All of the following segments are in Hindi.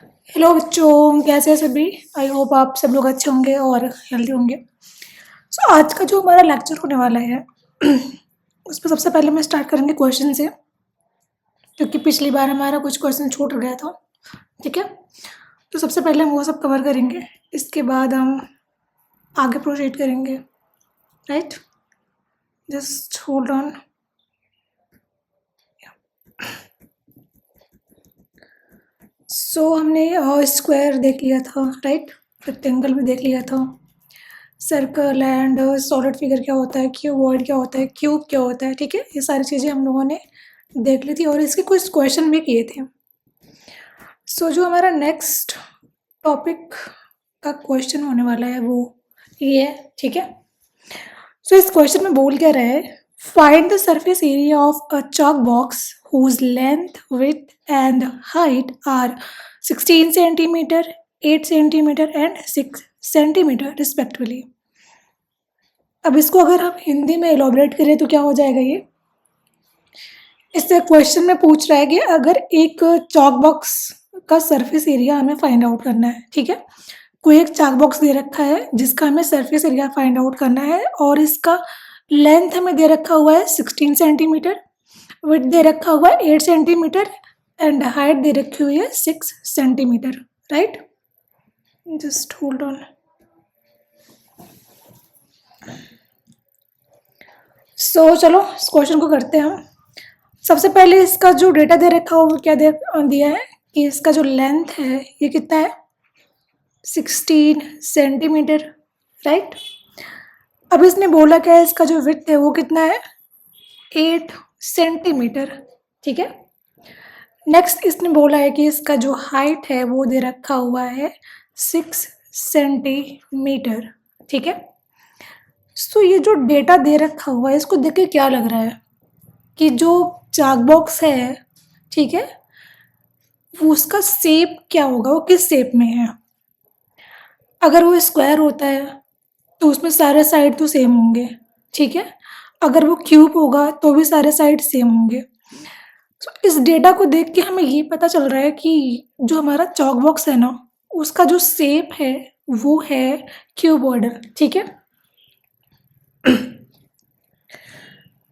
हेलो बच्चों, कैसे हैं सभी। आई होप आप सब लोग अच्छे होंगे और हेल्दी होंगे। सो आज का जो हमारा लेक्चर होने वाला है उसमें सबसे पहले मैं स्टार्ट करेंगे क्वेश्चन से, क्योंकि पिछली बार हमारा कुछ क्वेश्चन छूट गया था। ठीक है, तो सबसे पहले हम वो सब कवर करेंगे, इसके बाद हम आगे प्रोसीड करेंगे। Right, just hold on. हमने स्क्वायर देख लिया था, राइट, रेक्टेंगल भी देख लिया था, सर्कल एंड सॉलिड फिगर क्या होता है, क्यूबॉइड क्या होता है, क्यूब क्या होता है। ठीक है, ये सारी चीज़ें हम लोगों ने देख ली थी और इसके कुछ क्वेश्चन भी किए थे। जो हमारा नेक्स्ट टॉपिक का क्वेश्चन होने वाला है वो ये है। ठीक है, इस क्वेश्चन में बोल क्या रहा है, find the surface area of a chalk box whose length, width and height are 16 centimeter, 8 centimeter and 6 centimeter respectively। अब इसको अगर हम हिंदी में एलोबरेट करें तो क्या हो जाएगा, ये इससे क्वेश्चन में पूछ रहा है कि अगर एक चॉक बॉक्स का सरफेस एरिया हमें फाइंड आउट करना है। ठीक है, कोई एक चॉक बॉक्स दे रखा है जिसका हमें सरफेस एरिया फाइंड आउट करना है और इसका लेंथ हमें दे रखा हुआ है 16 सेंटीमीटर, विड्थ दे रखा हुआ है 8 सेंटीमीटर एंड हाइट दे रखी हुई है 6 centimetre. Right, just hold on. चलो इस क्वेश्चन को करते हैं हम। सबसे पहले इसका जो डेटा दे रखा हो वो क्या दिया है कि इसका जो लेंथ है ये कितना है, 16 सेंटीमीटर। राइट, अब इसने बोला क्या है, इसका जो विड्थ है वो कितना है, 8 सेंटीमीटर। ठीक है, नेक्स्ट इसने बोला है कि इसका जो हाइट है वो दे रखा हुआ है 6 सेंटीमीटर। ठीक है, ये जो डेटा दे रखा हुआ है इसको देख के क्या लग रहा है कि जो चाक बॉक्स है, ठीक है, वो उसका शेप क्या होगा, वो किस शेप में है। अगर वो स्क्वायर होता है तो उसमें सारे साइड तो सेम होंगे। ठीक है, अगर वो क्यूब होगा तो भी सारे साइड सेम होंगे। इस डेटा को देख के हमें ये पता चल रहा है कि जो हमारा चॉक बॉक्स है ना, उसका जो शेप है वो है क्यूबॉइडल। ठीक है,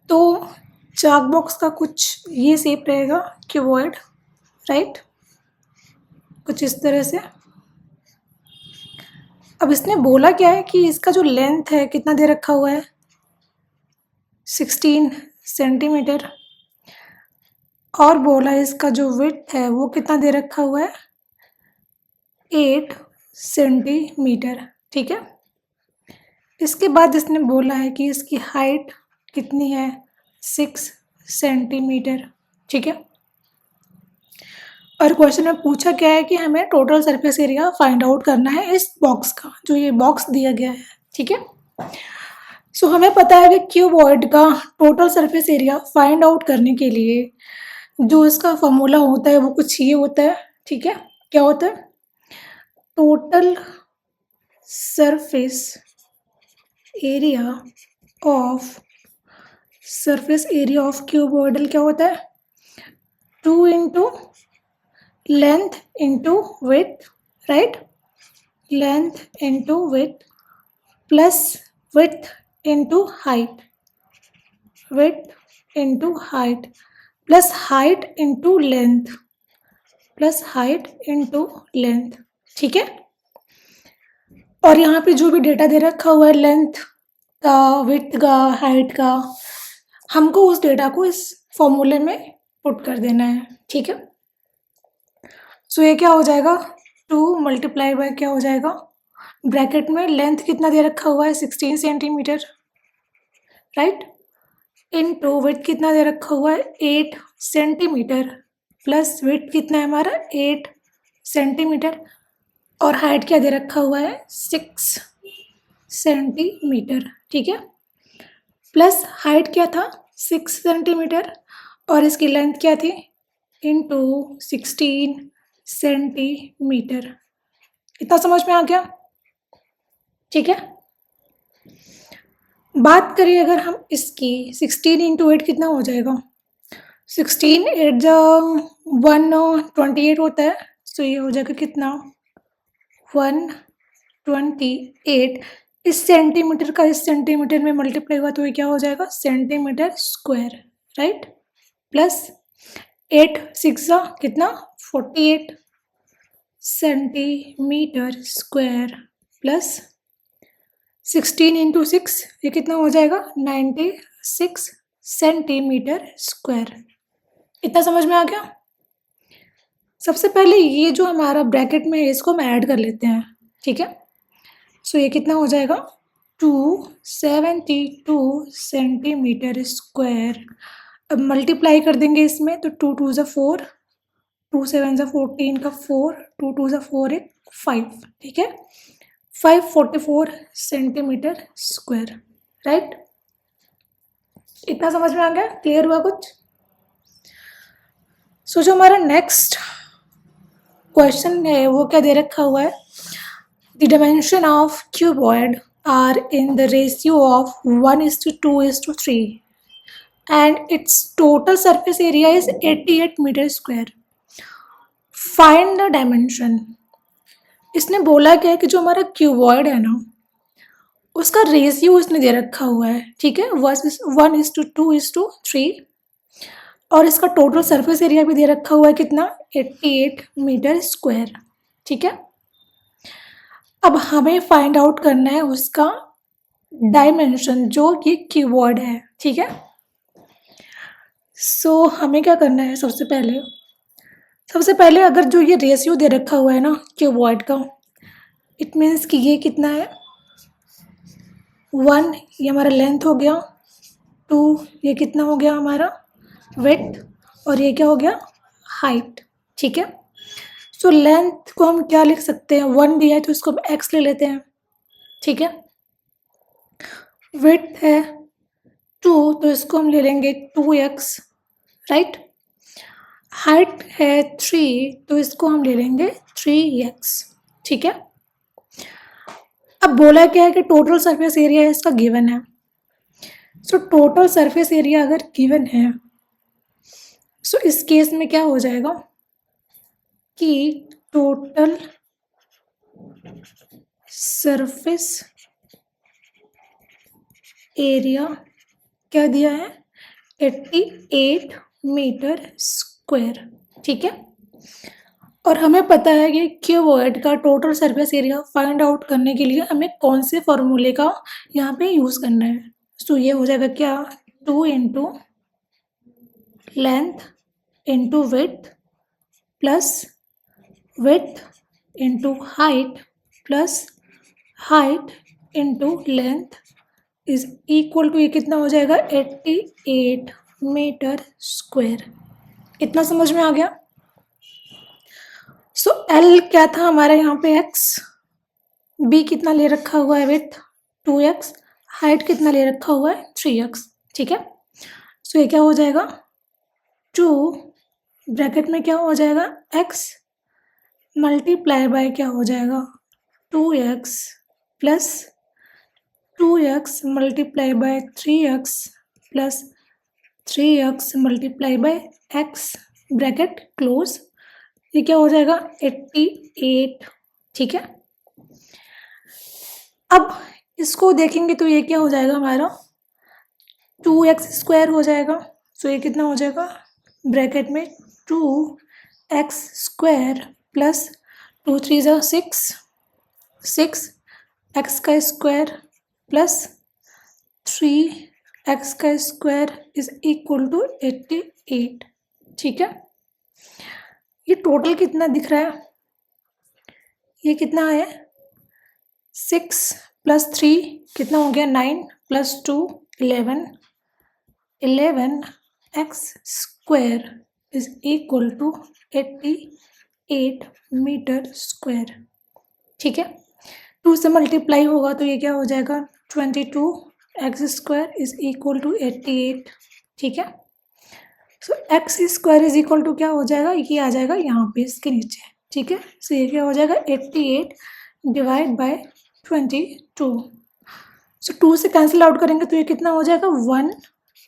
तो चॉक बॉक्स का कुछ ये शेप रहेगा क्यूबॉइड। राइट, कुछ इस तरह से। अब इसने बोला क्या है कि इसका जो लेंथ है कितना दे रखा हुआ है, 16 सेंटीमीटर, और बोला इसका जो विड्थ है वो कितना दे रखा हुआ है, 8 सेंटीमीटर। ठीक है, इसके बाद इसने बोला है कि इसकी हाइट कितनी है, 6 सेंटीमीटर। ठीक है, और क्वेश्चन में पूछा क्या है कि हमें total surface area find out करना है इस बॉक्स का, जो ये बॉक्स दिया गया है। ठीक है, हमें पता है कि क्यूबॉइड का total surface area find out करने के लिए जो इसका फॉर्मूला होता है वो कुछ ये होता है। ठीक है, क्या होता है, total surface area of cuboidal क्या होता है, 2 into length into width. Right, length into width plus width into height, width into height plus height into length, plus height into length. ठीक है, और यहाँ पे जो भी डेटा दे रखा हुआ है लेंथ का, विड्थ का, हाइट का, हमको उस डेटा को इस फॉर्मूले में पुट कर देना है। ठीक है, ये क्या हो जाएगा, 2 मल्टीप्लाई बाय क्या हो जाएगा, ब्रैकेट में लेंथ कितना दे रखा हुआ है 16 सेंटीमीटर, राइट, इनटू विड्थ कितना दे रखा हुआ है 8 सेंटीमीटर, प्लस विड्थ कितना है हमारा 8 सेंटीमीटर, और हाइट क्या दे रखा हुआ है 6 सेंटीमीटर। ठीक है, प्लस हाइट क्या था 6 सेंटीमीटर और इसकी लेंथ क्या थी, इनटू 16 सेंटीमीटर। इतना समझ में आ गया। ठीक है, बात करिए अगर हम इसकी 16 इंटू 8 कितना हो जाएगा, 16 8 128 होता है, सो ये हो जाएगा कितना 128। इस सेंटीमीटर का इस सेंटीमीटर में मल्टीप्लाई हुआ तो ये क्या हो जाएगा सेंटीमीटर स्क्वायर, राइट। प्लस 8 6 कितना 48 सेंटीमीटर स्क्वायर प्लस 16 इंटू 6 ये कितना हो जाएगा 96 सेंटीमीटर स्क्वायर। इतना समझ में आ गया। सबसे पहले ये जो हमारा ब्रैकेट में है इसको हम ऐड कर लेते हैं, ठीक है। सो ये कितना हो जाएगा 272 सेंटीमीटर स्क्वायर। अब मल्टीप्लाई कर देंगे इसमें तो 2 2 ज़ा 4, 2 7 ज़ा 14 का 4, 2 2 ज़ा 4 एक 5, ठीक है। 544 सेंटीमीटर स्क्वायर, राइट। इतना समझ में आ गया, क्लियर हुआ कुछ। सो जो हमारा नेक्स्ट क्वेश्चन है वो क्या दे रखा हुआ है, the dimension of cuboid are in the ratio of 1:2:3 and its total surface area is 88 metre square. Find the dimension. इसने बोला क्या है कि जो हमारा क्यूबॉइड है ना उसका रेशियो उसने दे रखा हुआ है, ठीक है, 1:2:3 और इसका टोटल सरफेस एरिया भी दे रखा हुआ है कितना 88 मीटर स्क्वायर, ठीक है। अब हमें फाइंड आउट करना है उसका डायमेंशन जो कि क्यूबॉइड है, ठीक है। सो हमें क्या करना है, सबसे पहले अगर जो ये रेशियो दे रखा हुआ है ना क्यूबॉइड का, इट मीन्स कि ये कितना है 1 ये हमारा लेंथ हो गया, 2 ये कितना हो गया हमारा विड्थ और ये क्या हो गया हाइट, ठीक है। सो लेंथ को हम क्या लिख सकते हैं, 1 दिया है तो इसको हम x ले लेते हैं, ठीक है। विड्थ है 2 तो इसको हम ले लेंगे 2x, राइट। हाइट है 3 तो इसको हम ले लेंगे 3x, ठीक है। अब बोला क्या है कि टोटल सरफेस एरिया इसका गिवन है। सो टोटल सरफेस एरिया अगर गिवन है सो इस केस में क्या हो जाएगा कि टोटल सरफेस एरिया क्या दिया है 88 मीटर स्क्वायर, ठीक है। और हमें पता है कि क्यूबॉइड का total surface area find out करने के लिए हमें कौन से फॉर्मूले का यहाँ पे यूज़ करना है। सो ये हो जाएगा क्या 2 into length into width plus width into height plus height into length is equal to ये कितना हो जाएगा 88 मीटर स्क्वायर। इतना समझ में आ गया। सो L क्या था हमारा यहाँ पे x, B कितना ले रखा हुआ है विड्थ 2x, हाइट कितना ले रखा हुआ है 3x, ठीक है। सो ये क्या हो जाएगा 2 ब्रैकेट में क्या हो जाएगा x मल्टीप्लाई बाय क्या हो जाएगा 2x plus 2x multiply by 3x plus 3x multiply by x bracket close, ये क्या हो जाएगा 88, ठीक है। अब इसको देखेंगे तो ये क्या हो जाएगा हमारा 2x स्क्वायर हो जाएगा। सो ये कितना हो जाएगा ब्रैकेट में 2x स्क्वायर प्लस 2 3 ज़ा 6 x का स्क्वायर प्लस 3x का स्क्वायर इज इक्वल टू 88, ठीक है। ये टोटल कितना दिख रहा है, ये कितना है 6 प्लस 3 कितना हो गया 9 plus 2 11 x square is equal to 88 metre square, ठीक है। 2 से मल्टीप्लाई होगा तो ये क्या हो जाएगा 22 x square is equal to 88, ठीक है। So x square is equal to क्या हो जाएगा, ये आ जाएगा यहाँ पे इसके नीचे, ठीक है। सो ये क्या हो जाएगा 88 डिवाइड बाय 22। सो 2 से कैंसिल आउट करेंगे तो ये कितना हो जाएगा 1,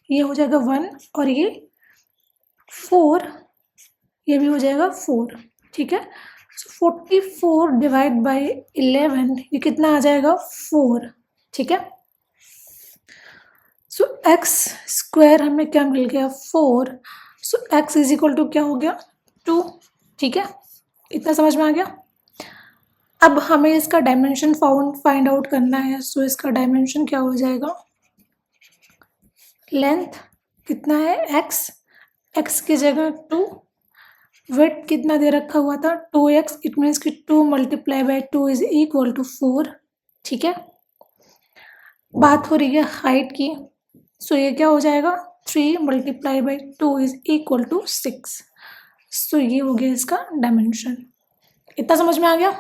ये हो जाएगा 1 और ये 4, ये भी हो जाएगा 4, ठीक है। सो 44 डिवाइड बाई 11 ये कितना आ जाएगा 4, ठीक है। सो एक्स स्क्वायर हमें क्या मिल गया 4, सो एक्स इज इक्वल टू क्या हो गया 2, ठीक है। इतना समझ में आ गया। अब हमें इसका डायमेंशन फाइंड आउट करना है। सो इसका डायमेंशन क्या हो जाएगा, लेंथ कितना है एक्स की जगह 2, विड्थ कितना दे रखा हुआ था 2x, इट मीन्स कि 2 multiply by 2 is equal to 4, ठीक है। बात हो रही है हाइट की, सो ये क्या हो जाएगा 3 multiply by 2 is equal to 6, so ये हो गया इसका डायमेंशन। इतना समझ में आ गया।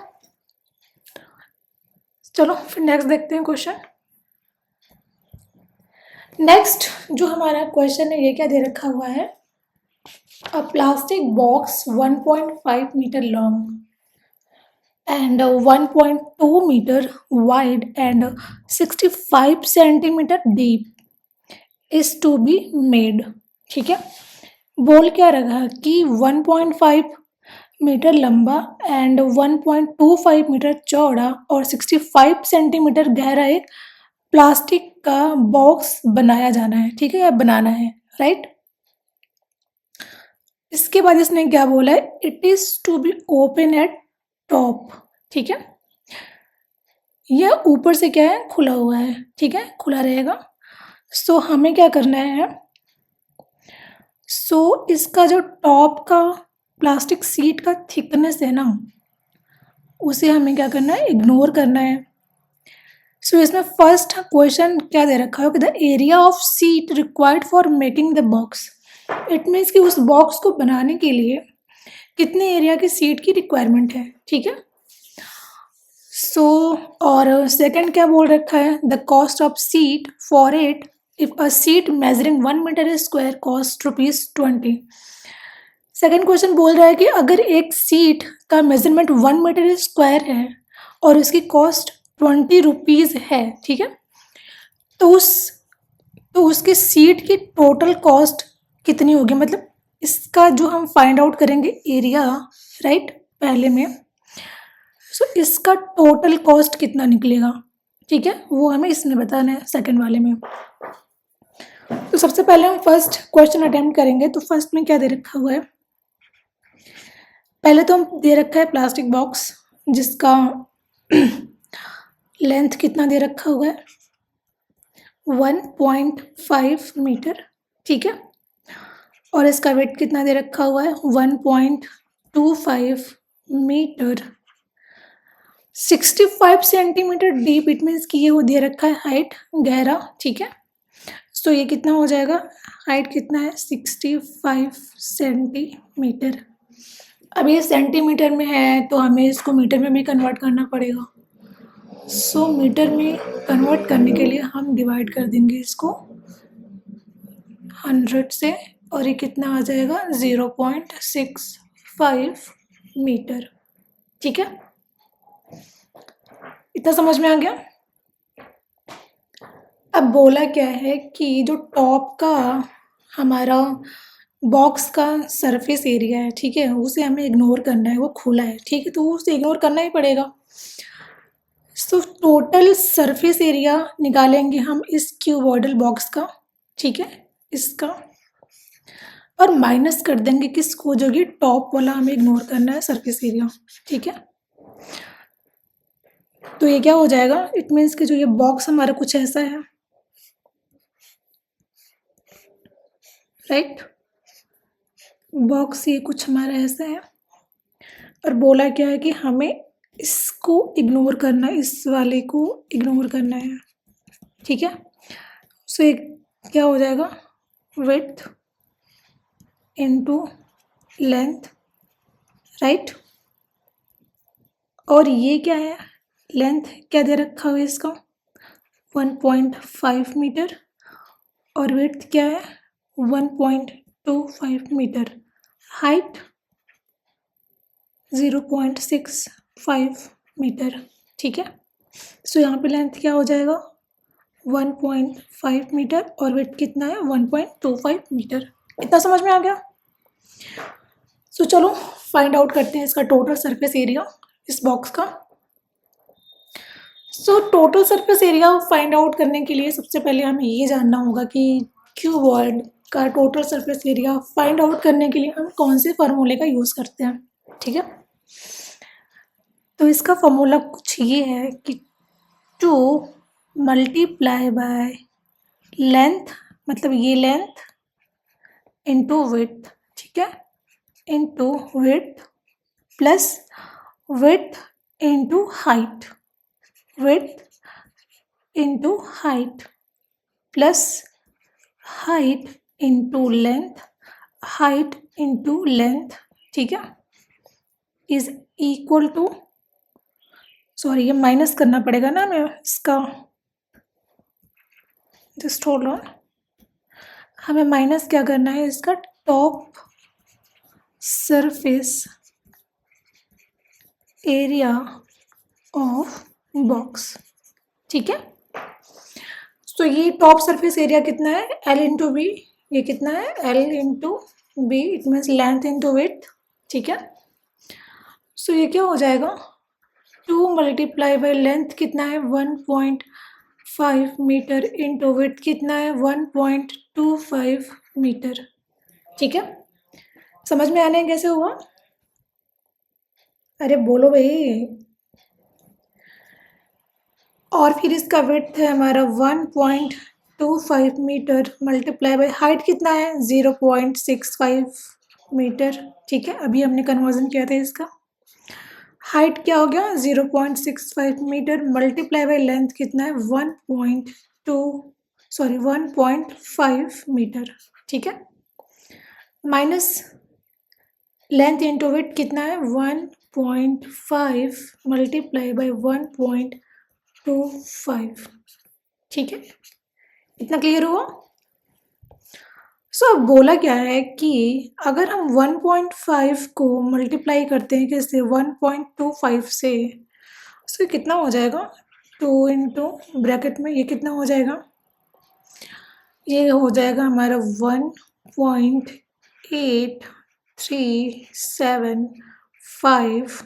चलो फिर नेक्स्ट देखते हैं क्वेश्चन। नेक्स्ट जो हमारा क्वेश्चन है ये क्या दे रखा हुआ है, a plastic box 1.5 metre long and 1.2 meter wide and 65 centimeter deep is to be made, ठीक है। बोल क्या रहा कि 1.5 मीटर लंबा एंड 1.25 मीटर चौड़ा और 65 सेंटीमीटर गहरा एक प्लास्टिक का बॉक्स बनाया जाना है, ठीक है, या बनाना है, राइट। इसके बाद इसने क्या बोला है, it is to be open at top, ठीक है। यह ऊपर से क्या है खुला हुआ है, ठीक है, खुला रहेगा। सो हमें क्या करना है, सो इसका जो टॉप का प्लास्टिक सीट का थिकनेस है ना, उसे हमें क्या करना है, इग्नोर करना है। सो इसमें फर्स्ट क्वेश्चन क्या दे रखा है कि the area of seat required for making the box, it means कि उस बॉक्स को बनाने के लिए कितने एरिया की सीट की रिक्वायरमेंट है, ठीक है। सो और सेकंड क्या बोल रखा है, the cost of sheet for it if a sheet measuring 1 metre square cost ₹20। Second question बोल रहा है कि अगर एक सीट का मेजरमेंट 1 मीटर स्क्वायर है और उसकी कॉस्ट ₹20 है, ठीक है, तो उसकी सीट की टोटल कॉस्ट कितनी होगी, मतलब इसका जो हम फाइंड आउट करेंगे एरिया, राइट, पहले में। सो इसका टोटल कॉस्ट कितना निकलेगा, ठीक है, वो हमें इसमें बताना है सेकंड वाले में। तो सबसे पहले हम फर्स्ट क्वेश्चन अटेम्प्ट करेंगे। तो फर्स्ट में क्या दे रखा हुआ है, पहले तो हम दे रखा है प्लास्टिक बॉक्स जिसका लेंथ कितना दे रखा हुआ है 1.5 मीटर, ठीक है, और इसका वेट कितना दे रखा हुआ है 1.25 metre, 65 centimetre deep, it means कि ये वो दे रखा है हाइट, गहरा, ठीक है। सो ये कितना हो जाएगा, हाइट कितना है 65 सेंटीमीटर। अब ये सेंटीमीटर में है तो हमें इसको मीटर में भी कन्वर्ट करना पड़ेगा। सो मीटर में कन्वर्ट करने के लिए हम डिवाइड कर देंगे इसको 100 से, और ये कितना आ जाएगा 0.65 मीटर, ठीक है। इतना समझ में आ गया। अब बोला क्या है कि जो टॉप का हमारा बॉक्स का सरफेस एरिया है, ठीक है, उसे हमें इग्नोर करना है, वो खुला है, ठीक है, तो उसे इग्नोर करना ही पड़ेगा। सो टोटल सरफेस एरिया निकालेंगे हम इस क्यूबॉइडल बॉक्स का, ठीक है, इसका, और माइनस कर देंगे किसको, जो कि टॉप वाला हमें इग्नोर करना है सरफेस एरिया, ठीक है। तो ये क्या हो जाएगा, इट मीन्स कि जो ये बॉक्स हमारा कुछ ऐसा है, राइट, बॉक्स ये कुछ हमारा ऐसा है, और बोला क्या है कि हमें इसको इग्नोर करना है, इस वाले को इग्नोर करना है, ठीक है। सो ये क्या हो जाएगा, विड्थ इनटू लेंथ, राइट, और ये क्या है, लेंथ क्या दे रखा हुआ है इसका 1.5 मीटर, और विड्थ क्या है 1.25 मीटर, हाइट 0.65 मीटर, ठीक है। सो यहाँ पे लेंथ क्या हो जाएगा 1.5 मीटर और विड्थ कितना है 1.25 मीटर। इतना समझ में आ गया। सो चलो फाइंड आउट करते हैं इसका टोटल सरफेस एरिया इस बॉक्स का। So total surface area find out करने के लिए सबसे पहले हमें ये जानना होगा कि क्यूबॉइड का total surface area find out करने के लिए हम कौन से फार्मूले का यूज़ करते हैं, ठीक है। तो इसका फार्मूला कुछ ये है कि 2 मल्टीप्लाई बाय लेंथ, मतलब ये लेंथ इंटू विड्थ, ठीक है, into width plus width into height, width into height plus height into length, height into length, ठीक है, is equal to, सॉरी ये माइनस करना पड़ेगा ना मैं इसका, जस्ट होल्ड ऑन, हमें माइनस क्या करना है इसका top surface area of box, ठीक है। तो ये टॉप सरफेस एरिया कितना है, L इंटू बी, ये कितना है L into B, it means length into width, ठीक है। सो ये क्या हो जाएगा 2 मल्टीप्लाई बाई लेंथ कितना है 1.5 मीटर इंटू विड्थ कितना है 1.25 मीटर, ठीक है। समझ में आने कैसे हुआ, अरे बोलो भाई। और फिर इसका विड्थ है हमारा 1.25 मीटर मल्टीप्लाई बाई हाइट कितना है 0.65 मीटर, ठीक है। अभी हमने कन्वर्जन किया था इसका, हाइट क्या हो गया 0.65 मीटर मल्टीप्लाई बाई लेंथ कितना है 1.5 मीटर, ठीक है, माइनस लेंथ इंटू विड्थ कितना है 1.5 मल्टीप्लाई बाई 1.25, ठीक है। इतना क्लियर हुआ। सो बोला क्या है कि अगर हम 1.5 को मल्टीप्लाई करते हैं किससे 1.25 से, सो कितना हो जाएगा 2 इंटू ब्रैकेट में ये कितना हो जाएगा, ये हो जाएगा हमारा 1.8375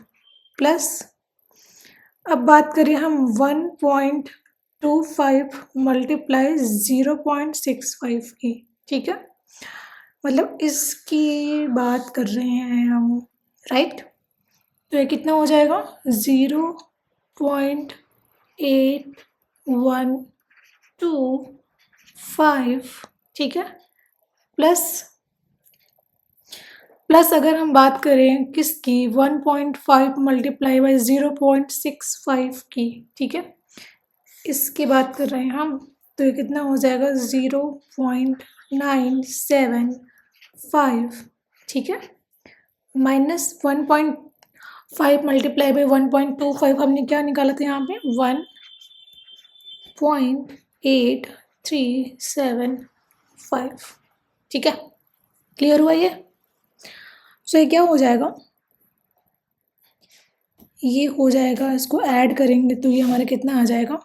प्लस, अब बात करें हम 1.25 मल्टीप्लाई 0.65 की, ठीक है, मतलब इसकी बात कर रहे हैं हम, राइट। तो ये कितना हो जाएगा 0.8125, ठीक है, प्लस अगर हम बात करें किसकी 1.5 मल्टीप्लाई बाई 0.65 की, ठीक है, इसकी बात कर रहे हैं हम, तो ये कितना हो जाएगा 0.975, ठीक है, माइनस 1.5 मल्टीप्लाई बाई 1.25 हमने क्या निकाला था यहाँ पे 1.8375, ठीक है, क्लियर हुआ ये। सो ये क्या हो जाएगा, ये हो जाएगा, इसको ऐड करेंगे तो ये हमारा कितना आ जाएगा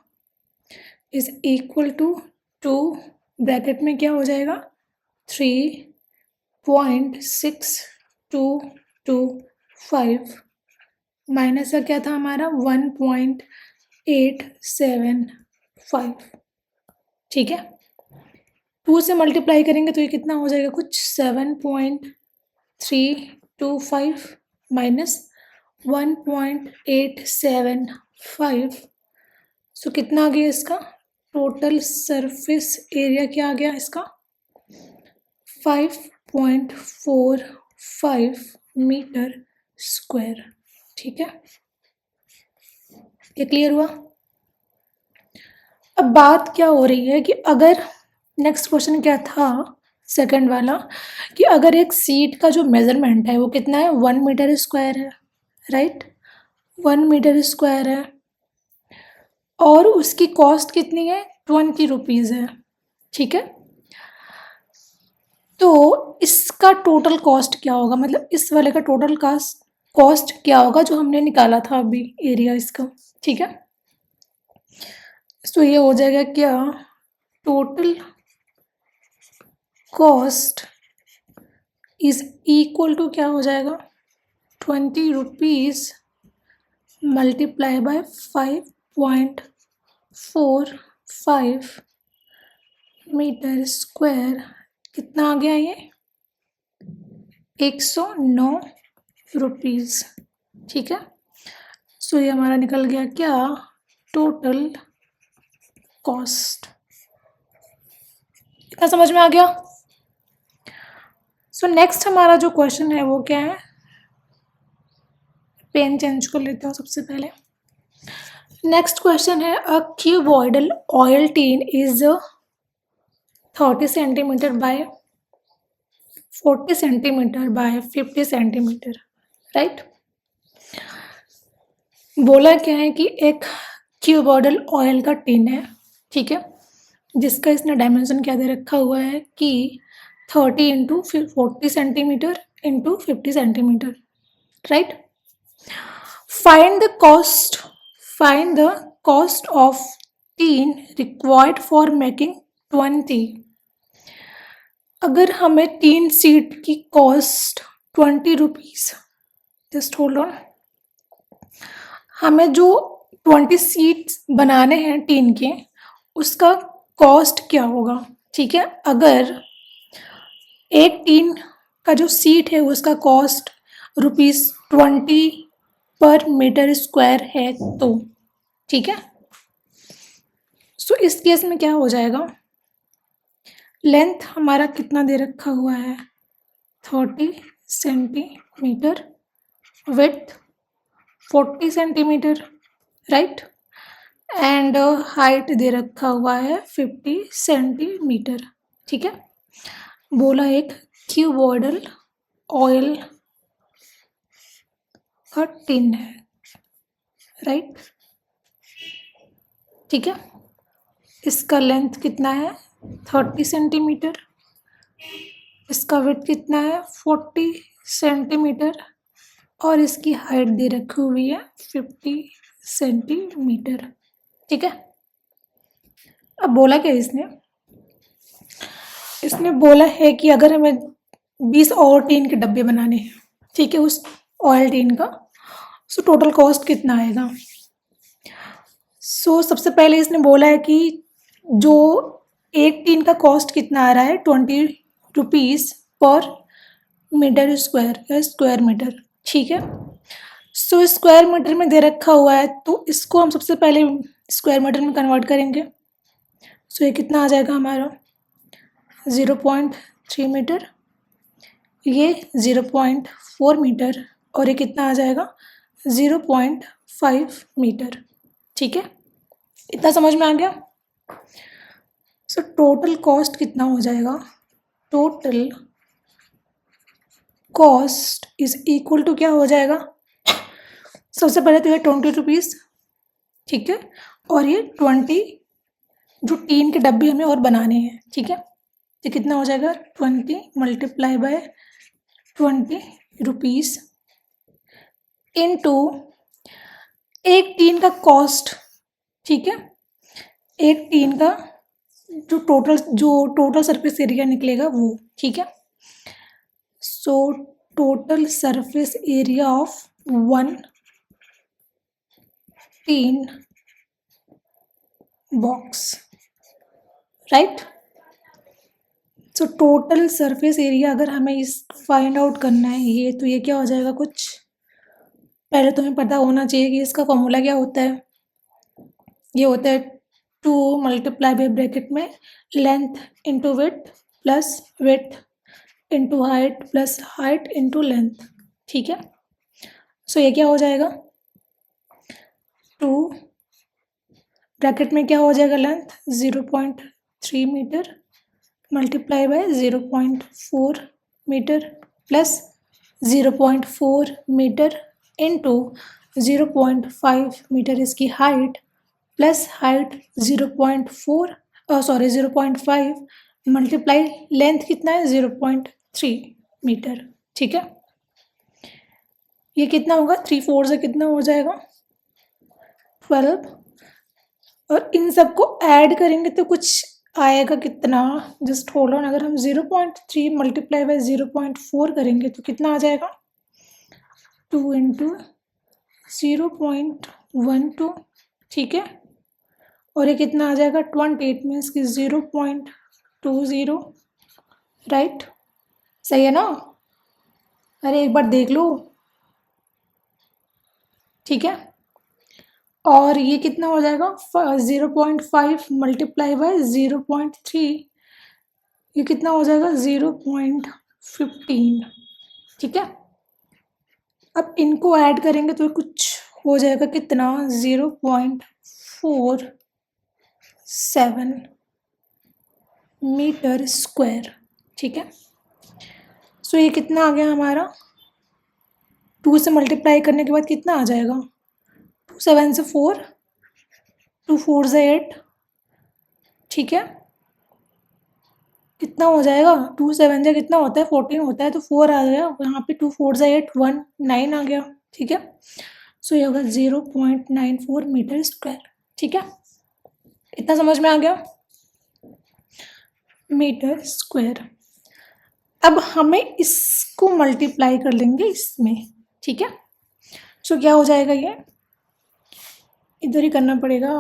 इज इक्वल टू ब्रैकेट में क्या हो जाएगा 3.6225 माइनस का क्या था हमारा 1.875, ठीक है। 2 से मल्टीप्लाई करेंगे तो ये कितना हो जाएगा कुछ 7.325 माइनस 1.875, सो कितना आ गया इसका टोटल सरफेस एरिया, क्या आ गया इसका 5.45 मीटर स्क्वायर, ठीक है, ये क्लियर हुआ। अब बात क्या हो रही है कि अगर नेक्स्ट क्वेश्चन क्या था सेकंड वाला, कि अगर एक सीट का जो मेजरमेंट है वो कितना है 1 मीटर स्क्वायर है, राइट, 1 मीटर स्क्वायर है और उसकी कॉस्ट कितनी है 20 रुपीज़ है, ठीक है। तो इसका टोटल कॉस्ट क्या होगा, मतलब इस वाले का टोटल कॉस्ट क्या होगा जो हमने निकाला था अभी एरिया इसका, ठीक है। तो ये हो जाएगा क्या total cost is equal to क्या हो जाएगा 20 rupees multiply by 5.45 metre square कितना आ गया ये? 109 रुपीज़। ठीक है, सो ये हमारा निकल गया क्या? Total cost. इतना समझ में आ गया? सो नेक्स्ट हमारा जो क्वेश्चन है वो क्या है? पेन चेंज कर लेते हो सबसे पहले। नेक्स्ट क्वेश्चन है अ cuboidal oil tin is 30 centimetre bye 40 centimetre bye 50 centimetre, right. बोला क्या है कि एक क्यूबॉइडल ऑयल का टिन है, ठीक है, जिसका इसने डायमेंशन क्या दे रखा हुआ है कि 30 into 40 centimetre into 50 centimetre, right. Find the cost of tin required for making 20। अगर हमें 3 शीट की cost 20 rupees, just hold on, हमें जो 20 शीट्स बनाने हैं टीन के उसका कॉस्ट क्या होगा? ठीक है, अगर एक टीन का जो सीट है उसका कॉस्ट ₹20 पर मीटर स्क्वायर है तो, ठीक है। सो इस केस में क्या हो जाएगा? लेंथ हमारा कितना दे रखा हुआ है? 30 centimetre, width 40 centimetre, right, and height दे रखा हुआ है 50 सेंटीमीटर, ठीक है। बोला एक क्यूबॉइडल ऑयल का टिन है, राइट, ठीक है। इसका लेंथ कितना है? 30 सेंटीमीटर, इसका विड्थ कितना है? 40 सेंटीमीटर, और इसकी हाइट दे रखी हुई है 50 सेंटीमीटर, ठीक है। अब बोला क्या इसने बोला है कि अगर हमें 20 और टीन के डब्बे बनाने हैं, ठीक है, उस ऑयल टीन का, सो टोटल कॉस्ट कितना आएगा? सो सबसे पहले इसने बोला है कि जो एक टीन का कॉस्ट कितना आ रहा है? 20 रुपीज़ पर मीटर स्क्वायर या स्क्वायर मीटर, ठीक है। सो स्क्वायर मीटर में दे रखा हुआ है तो इसको हम सबसे पहले स्क्वायर मीटर में कन्वर्ट करेंगे। सो ये कितना आ जाएगा हमारा? 0.3 मीटर, ये 0.4 मीटर, और ये कितना आ जाएगा? 0.5 मीटर, ठीक है। इतना समझ में आ गया? सो टोटल कॉस्ट कितना हो जाएगा? Total cost is equal to क्या हो जाएगा? सबसे पहले तो ये 20 रुपीज़, ठीक है, और ये 20 जो टीन के डब्बे हमें और बनाने हैं, ठीक है, तो कितना हो जाएगा? 20 मल्टीप्लाई बाय 20 रुपीज़ इनटू एक टीन का कॉस्ट, ठीक है, एक टीन का जो टोटल सरफेस एरिया निकलेगा वो, ठीक है। So total surface area of 1 tin box, right. So total surface area अगर हमें इस फाइंड आउट करना है ये, तो ये क्या हो जाएगा? कुछ पहले तो हमें पता होना चाहिए कि इसका फॉर्मूला क्या होता है। ये होता है 2 मल्टीप्लाई बाय ब्रैकेट में length into width plus width into height plus height into length, ठीक है। सो ये क्या हो जाएगा? 2 ब्रैकेट में क्या हो जाएगा? Length 0.3 metre multiply by 0.4 metre plus 0.4 metre into 0.5 metre इसकी height plus height 0.5 multiply length कितना है? 0.3 मीटर, ठीक है। ये कितना होगा? 3/4 से कितना हो जाएगा? 12, और इन सबको ऐड करेंगे तो कुछ आएगा कितना? जस्ट होल्ड ऑन, अगर हम 0.3 मल्टीप्लाई बाय 0.4 करेंगे तो कितना आ जाएगा? 2 इंटू 0.12, ठीक है। और ये कितना आ जाएगा 28 मीन्स की 0.20, राइट, सही है ना। अरे एक बार देख लो, ठीक है। और ये कितना हो जाएगा 0.5 मल्टीप्लाई बाय 0.3, ये कितना हो जाएगा 0.15, ठीक है। अब इनको ऐड करेंगे तो कुछ हो जाएगा कितना 0.47 मीटर स्क्वायर, ठीक है। सो ये कितना आ गया हमारा, 2 से मल्टीप्लाई करने के बाद कितना आ जाएगा, 2 7 से 4, 2 4 से 8, ठीक है। कितना हो जाएगा 2 7 से कितना होता है 14 होता है, तो 4 आ गया यहाँ पे, 2 4 से 8 1 9 आ गया, ठीक है। सो ये होगा 0.94 मीटर स्क्वायर, ठीक है। इतना समझ में आ गया, मीटर स्क्वायर। अब हमें इसको मल्टीप्लाई कर लेंगे इसमें, ठीक है। सो क्या हो जाएगा, ये इधर ही करना पड़ेगा,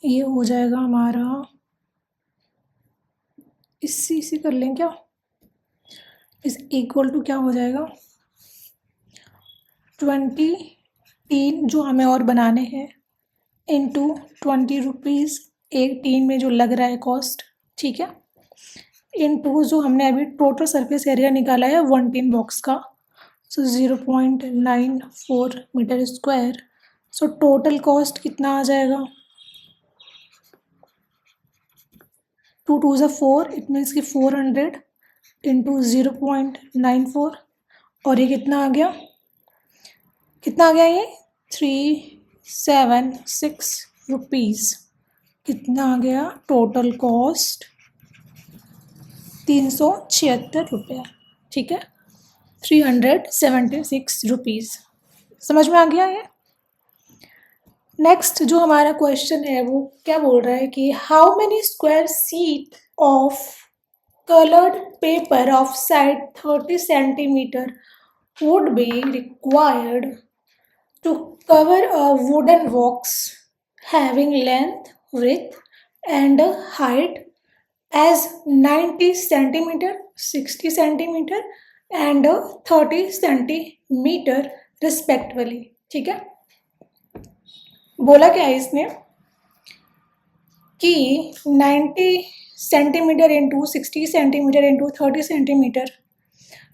ये हो जाएगा हमारा, इसी कर लें क्या, इस इक्वल टू क्या हो जाएगा 23 जो हमें और बनाने हैं इंटू 20 रुपीज़ 18 में जो लग रहा है कॉस्ट, ठीक है, इंटू जो हमने अभी टोटल सरफेस एरिया निकाला है 1 टिन बॉक्स का, so 0.94 metre square. So total cost कितना आ जाएगा, 2 2 ज़ा 4, इट मीन्स कि 400 इंटू 0.94, और ये कितना आ गया, कितना आ गया ये 376 रुपीज़, कितना आ गया टोटल कॉस्ट 376 रुपये, ठीक है, 376 रुपीज़, समझ में आ गया ये। नेक्स्ट जो हमारा क्वेश्चन है वो क्या बोल रहा है कि how many square sheet of colored paper of size 30 centimeter would be required to cover a wooden box having length, width and height as 90 centimeter, 60 centimeter and 30 centimeter respectively, ठीक है। बोला क्या है इसने कि 90 centimetre into 60 centimetre into 30 centimetre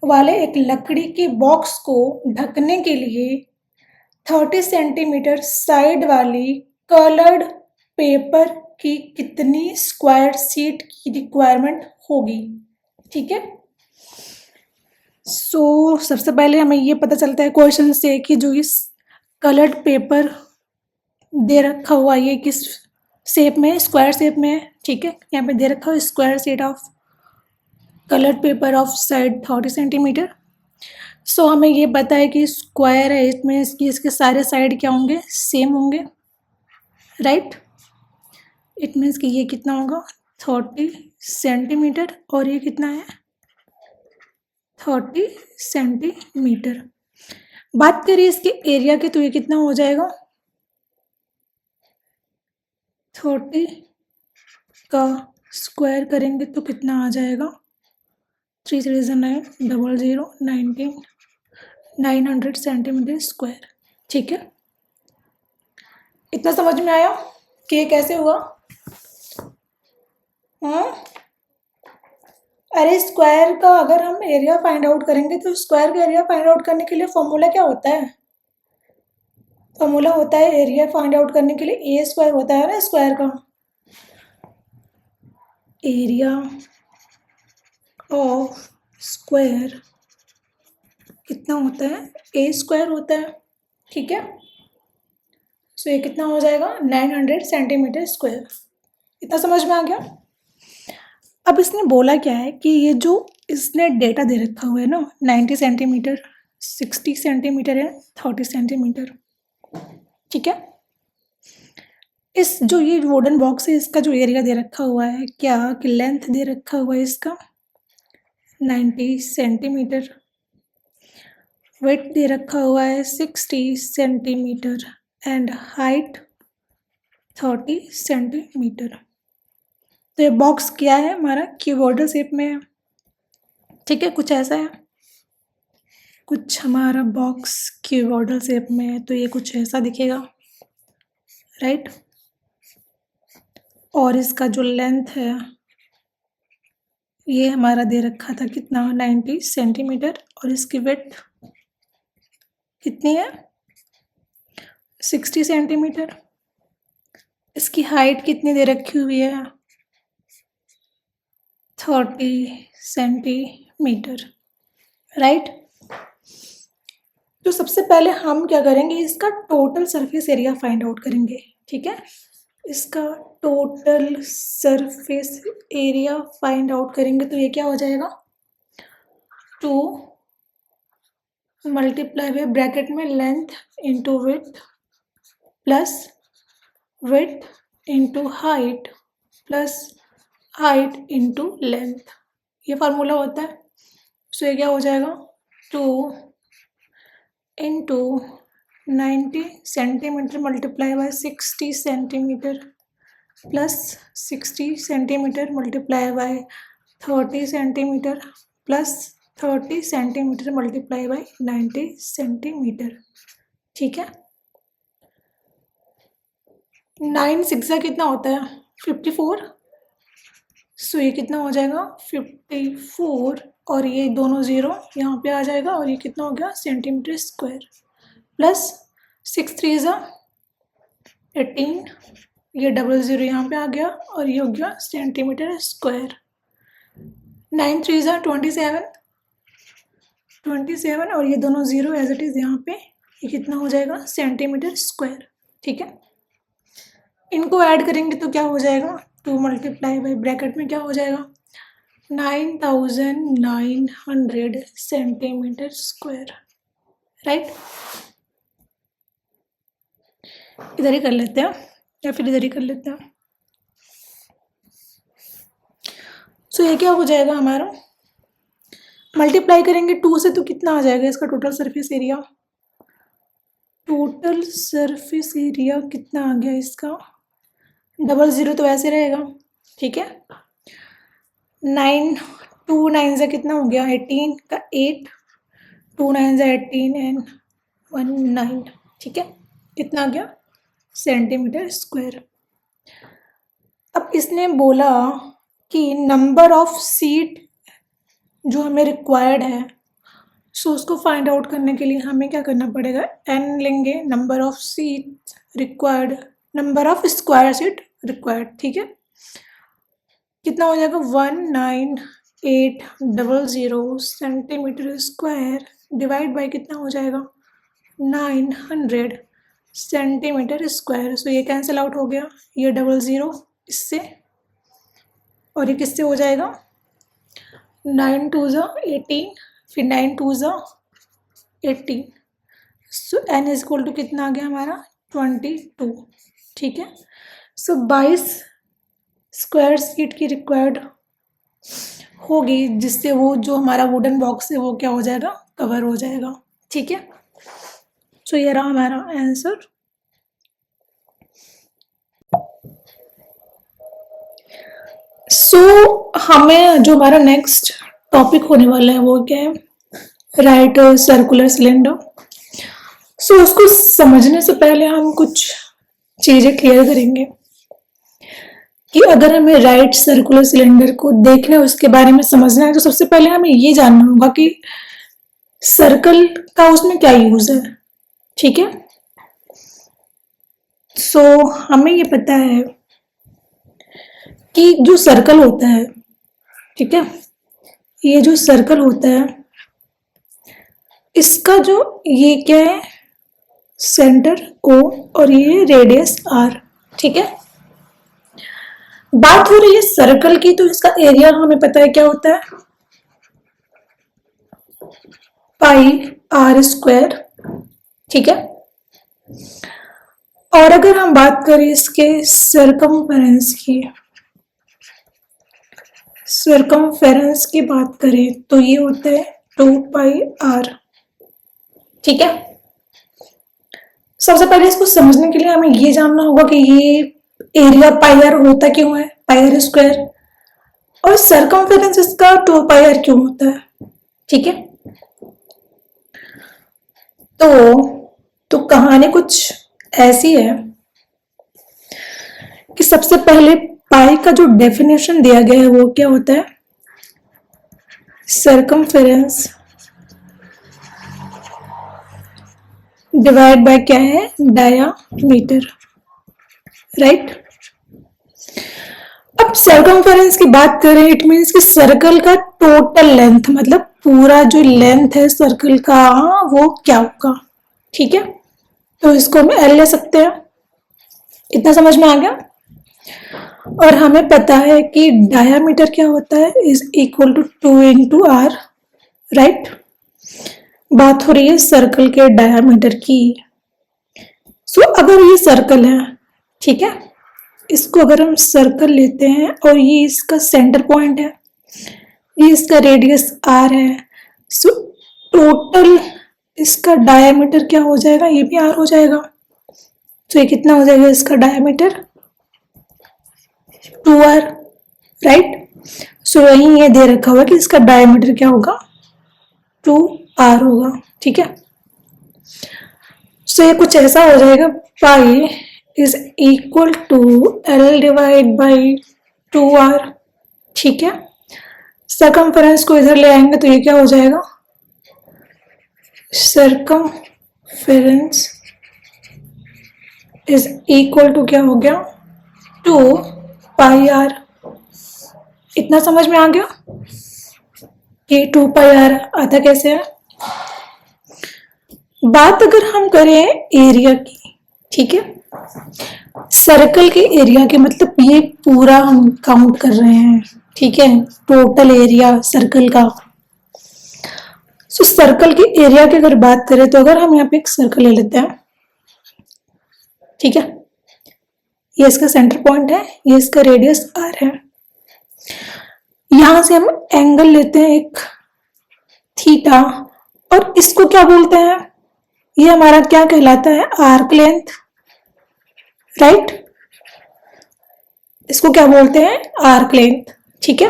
वाले एक लकड़ी के बॉक्स को ढकने के लिए 30 सेंटीमीटर साइड वाली कलर्ड पेपर की कितनी स्क्वायर शीट की रिक्वायरमेंट होगी, ठीक है। सो सबसे पहले हमें ये पता चलता है क्वेश्चन से कि जो इस कलर्ड पेपर दे रखा हुआ ये किस शेप में, स्क्वायर शेप में है, ठीक है। यहाँ पे दे रखा है square sheet of coloured paper of side 30 centimetre. So हमें ये पता है कि स्क्वायर है, इसमें इसके सारे साइड क्या होंगे, सेम होंगे, राइट। इट मीन्स कि ये कितना होगा 30 सेंटीमीटर और ये कितना है 30 सेंटीमीटर। बात करें इसके एरिया की तो ये कितना हो जाएगा 30 का स्क्वायर करेंगे तो कितना आ जाएगा 3 3 9 0 0 19 900 सेंटीमीटर स्क्वायर, ठीक है। इतना समझ में आया कि ये कैसे हुआ। अरे स्क्वायर का अगर हम एरिया फाइंड आउट करेंगे तो स्क्वायर का एरिया फाइंड आउट करने के लिए फॉर्मूला क्या होता है, फॉर्मूला होता है एरिया फाइंड आउट करने के लिए ए स्क्वायर होता है ना, स्क्वायर का एरिया ऑफ स्क्वायर कितना होता है ए स्क्वायर होता है, ठीक है। सो ये कितना हो जाएगा 900 सेंटीमीटर स्क्वायर। इतना समझ में आ गया। अब इसने बोला क्या है कि ये जो इसने डेटा दे रखा हुआ है ना 90 सेंटीमीटर 60 सेंटीमीटर है 30 सेंटीमीटर, ठीक है। इस जो ये वुडन बॉक्स है इसका जो एरिया दे रखा हुआ है क्या कि लेंथ दे रखा हुआ है इसका 90 सेंटीमीटर, वेट दे रखा हुआ है 60 सेंटीमीटर एंड हाइट 30 सेंटीमीटर। तो ये बॉक्स क्या है हमारा, क्यूबॉइडल शेप में है, ठीक है, कुछ ऐसा है। कुछ हमारा बॉक्स क्यूबॉइडल शेप में है तो ये कुछ ऐसा दिखेगा, राइट। और इसका जो लेंथ है ये हमारा दे रखा था कितना, 90 सेंटीमीटर, और इसकी विड्थ कितनी है, 60 सेंटीमीटर। इसकी हाइट कितनी दे रखी हुई है, 30 सेंटीमीटर, राइट। तो सबसे पहले हम क्या करेंगे, इसका total surface area find out करेंगे, ठीक है। इसका total surface area find out करेंगे तो ये क्या हो जाएगा, 2 मल्टीप्लाई बाय ब्रैकेट में length into width plus width into height plus height into length, ये फार्मूला होता है। सो ये क्या हो जाएगा, 2 into 90 centimetre multiply bye 60 centimetre plus 60 centimetre multiply bye 30 centimetre plus 30 centimetre multiply bye 90 centimetre, ठीक है। 9 6 कितना होता है, 54। सो ये कितना हो जाएगा, 54, और ये दोनों ज़ीरो यहाँ पे आ जाएगा, और ये कितना हो गया, सेंटीमीटर स्क्वायर, प्लस 6 3 18, ये डबल ज़ीरो यहाँ पे आ गया, और ये हो गया सेंटीमीटर स्क्वायर। 9 3 27, और ये दोनों ज़ीरो एज इट इज़ यहाँ पे, ये कितना हो जाएगा, सेंटीमीटर स्क्वायर, ठीक है। इनको ऐड करेंगे तो क्या हो जाएगा, 2 मल्टीप्लाई बाई ब्रैकेट में क्या हो जाएगा, 9900 सेंटीमीटर स्क्वायर, राइट। इधर ही कर लेते हैं या फिर इधर ही कर लेते हैं। सो ये क्या हो जाएगा हमारा, मल्टीप्लाई करेंगे 2 से तो कितना आ जाएगा इसका total surface area, total surface area कितना आ गया इसका, डबल ज़ीरो तो ऐसे रहेगा, ठीक है। 9 2 9 से कितना हो गया, 18 का 8, 2 9 से 18 एंड 1 9, ठीक है, कितना आ गया, सेंटीमीटर स्क्वायर। अब इसने बोला कि नंबर ऑफ सीट जो हमें रिक्वायर्ड है, सो उसको फाइंड आउट करने के लिए हमें क्या करना पड़ेगा, n लेंगे, number of seat required, number of square seat required, ठीक है। कितना हो जाएगा, 19800 सेंटीमीटर स्क्वायर डिवाइड बाय कितना हो जाएगा, 900 सेंटीमीटर स्क्वायर। सो ये कैंसिल आउट हो गया, ये डबल ज़ीरो इससे, और ये किससे हो जाएगा, 9 2 18, फिर 9 2 18, सो n इज इक्वल टू कितना आ गया हमारा, 22, ठीक है। सो 22 स्क्वायर फीट की रिक्वायर्ड होगी, जिससे वो जो हमारा वुडन बॉक्स है वो क्या हो जाएगा, कवर हो जाएगा, ठीक है। सो ये रहा हमारा आंसर। सो हमें जो हमारा नेक्स्ट टॉपिक होने वाला है वो क्या है, राइट सर्कुलर सिलेंडर। सो उसको समझने से पहले हम कुछ चीज़ें क्लियर करेंगे कि अगर हमें राइट सर्कुलर सिलेंडर को देखना है, उसके बारे में समझना है, तो सबसे पहले हमें ये जानना होगा कि सर्कल का उसमें क्या यूज है, ठीक है। सो हमें ये पता है कि जो सर्कल होता है, ठीक है, ये जो सर्कल होता है इसका जो ये क्या है, सेंटर O और ये रेडियस R, ठीक है। बात हो रही है सर्कल की, तो इसका एरिया हमें पता है क्या होता है, पाई R स्क्वायर, ठीक है। और अगर हम बात करें इसके सर्कमफेरेंस की बात करें तो ये होता है 2 पाई R, ठीक है। सबसे पहले इसको समझने के लिए हमें ये जानना होगा कि ये एरिया पाई आर होता क्यों है, पाई आर स्क्वायर, और सरकमफेरेंस इसका 2 पाई आर क्यों होता है। ठीक है, तो कहानी कुछ ऐसी है कि सबसे पहले पाई का जो डेफिनेशन दिया गया है वो क्या होता है, सरकमफेरेंस डिवाइड बाय क्या है, डायामीटर, राइट। अब सरकमफेरेंस की बात करें, इट मीन्स कि सर्कल का टोटल लेंथ, मतलब पूरा जो लेंथ है सर्कल का वो क्या होगा। ठीक है, तो इसको हम एल ले सकते हैं, इतना समझ में आ गया। और हमें पता है कि डायामीटर क्या होता है, is equal to 2 into R, right. बात हो रही है सर्कल के डायामीटर की। सो अगर ये सर्कल है, ठीक है, इसको अगर हम सर्कल लेते हैं और ये इसका सेंटर पॉइंट है, ये इसका रेडियस आर है, सो टोटल इसका डायामीटर क्या हो जाएगा, ये भी आर हो जाएगा। तो ये कितना हो जाएगा इसका डायामीटर, 2r, राइट। सो वहीं ये दे रखा हुआ कि इसका डायामीटर क्या होगा, 2r होगा। ठीक है, सो ये कुछ ऐसा हो जाएगा, pi is equal to L divide by 2r। ठीक है, सरकमफेरेंस को इधर ले आएंगे तो ये क्या हो जाएगा, सरकमफेरेंस इज इक्वल टू क्या हो गया, 2 पाई आर। इतना समझ में आ गया कि 2 पाई आर आता कैसे है। बात अगर हम करें एरिया की, ठीक है, सर्कल के एरिया के, मतलब ये पूरा हम काउंट कर रहे हैं, ठीक है, टोटल एरिया सर्कल का। सो सर्कल के एरिया की अगर बात करें तो अगर हम यहाँ पे एक सर्कल ले लेते हैं, ठीक है, ये इसका सेंटर पॉइंट है, ये इसका रेडियस आर है। यहां से हम एंगल लेते हैं एक थीटा, और इसको क्या बोलते हैं, ये हमारा क्या कहलाता है, आर्क लेंथ, राइट। इसको क्या बोलते हैं, आर्क लेंथ। ठीक है,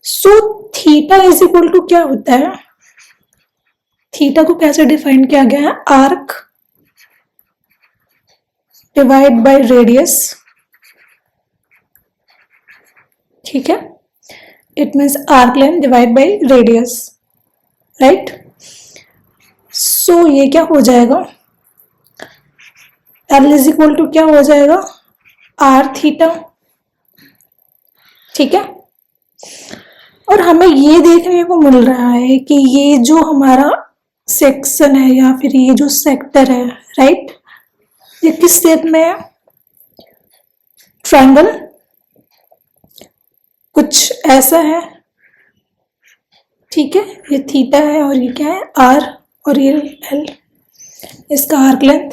so theta is equal to क्या होता है, थीटा को कैसे डिफाइन किया गया है, आर्क डिवाइड बाय रेडियस। ठीक है, it means arc length divide by radius, right. So ये क्या हो जाएगा, एल इज इक्वल टू क्या हो जाएगा, आर थीटा। ठीक है, और हमें ये देखने को मिल रहा है कि ये जो हमारा सेक्शन है या फिर ये जो सेक्टर है, राइट, ये किस शेप में है, ट्रायंगल, कुछ ऐसा है। ठीक है, ये थीटा है और ये क्या है, आर, और ये एल, इसका आर्क लेंथ।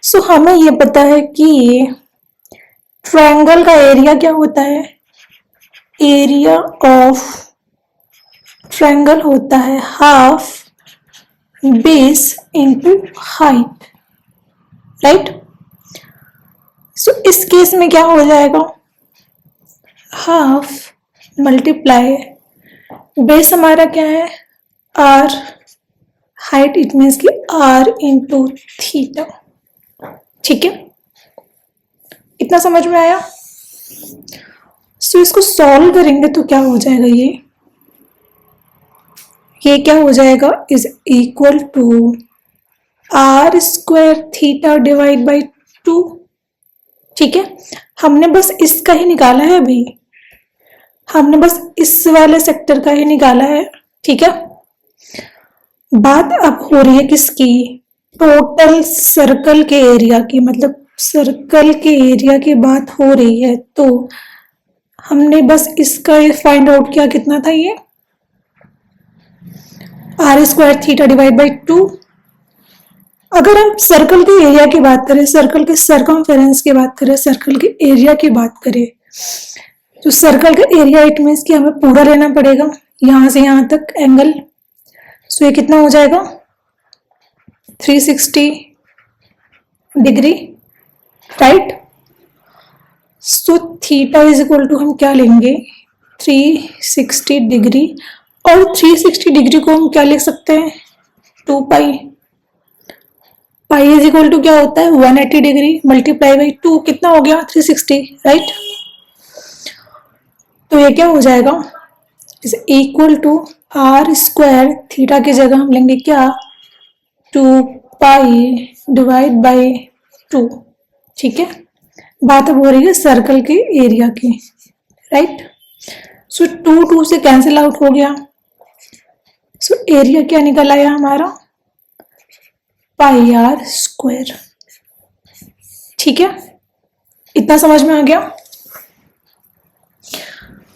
सो हमें ये पता है कि ट्रायंगल का एरिया क्या होता है, एरिया ऑफ ट्रायंगल होता है half base into height, right. So इस केस में क्या हो जाएगा, हाफ मल्टीप्लाई बेस हमारा क्या है, आर, हाइट इट मीन्स कि आर इंटू थीटा। ठीक है, इतना समझ में आया। सो इसको सॉल्व करेंगे तो क्या हो जाएगा, ये क्या हो जाएगा, is equal to R square theta divide by 2। ठीक है, हमने बस इसका ही निकाला है, अभी हमने बस इस वाले सेक्टर का ही निकाला है। ठीक है, बात अब हो रही है किसकी, टोटल सर्कल के एरिया की, मतलब सर्कल के एरिया की बात हो रही है। तो हमने बस इसका फाइंड आउट किया, कितना था ये, R square theta divide by 2। अगर हम सर्कल के एरिया की बात करें, सर्कल के सर्कमफेरेंस की बात करें, सर्कल के एरिया की बात करें, तो सर्कल का एरिया इट मीन्स कि हमें पूरा लेना पड़ेगा, यहां से यहां तक एंगल। सो ये कितना हो जाएगा 360 degree, right. So theta is equal to हम क्या लेंगे 360 डिग्री, और 360 डिग्री को हम क्या लिख सकते हैं 2 पाई। पाई इज इक्वल टू क्या होता है 180 डिग्री मल्टीप्लाई बाई 2, कितना हो गया 360, राइट। तो ये क्या हो जाएगा is equal to R square, theta की जगह हम लेंगे क्या 2 पाई डिवाइड बाई 2, ठीक है। बात अब हो रही है सर्कल के एरिया की, राइट। सो 2 से कैंसिल आउट हो गया। सो एरिया क्या निकल आया हमारा पाई आर स्क्वायर, ठीक है। इतना समझ में आ गया।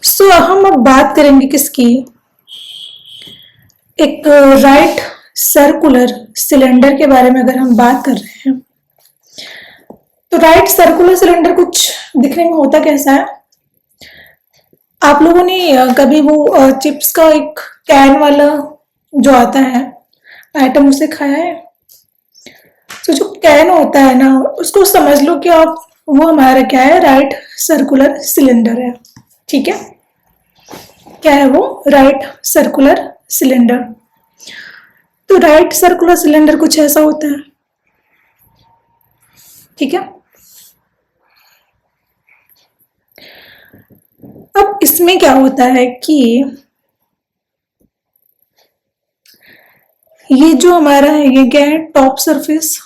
सो हम अब बात करेंगे किसकी, एक राइट सर्कुलर सिलेंडर के बारे में अगर हम बात कर रहे हैं तो राइट सर्कुलर सिलेंडर कुछ दिखने में होता कैसा है। आप लोगों ने कभी वो चिप्स का एक कैन वाला जो आता है आइटम उसे खाया है। तो जो कैन होता है ना उसको समझ लो कि आप वो हमारा क्या है राइट सर्कुलर सिलेंडर है, ठीक है। क्या है वो राइट सर्कुलर सिलेंडर। तो राइट सर्कुलर सिलेंडर कुछ ऐसा होता है, ठीक है। अब इसमें क्या होता है कि ये जो हमारा है ये क्या है टॉप सरफेस,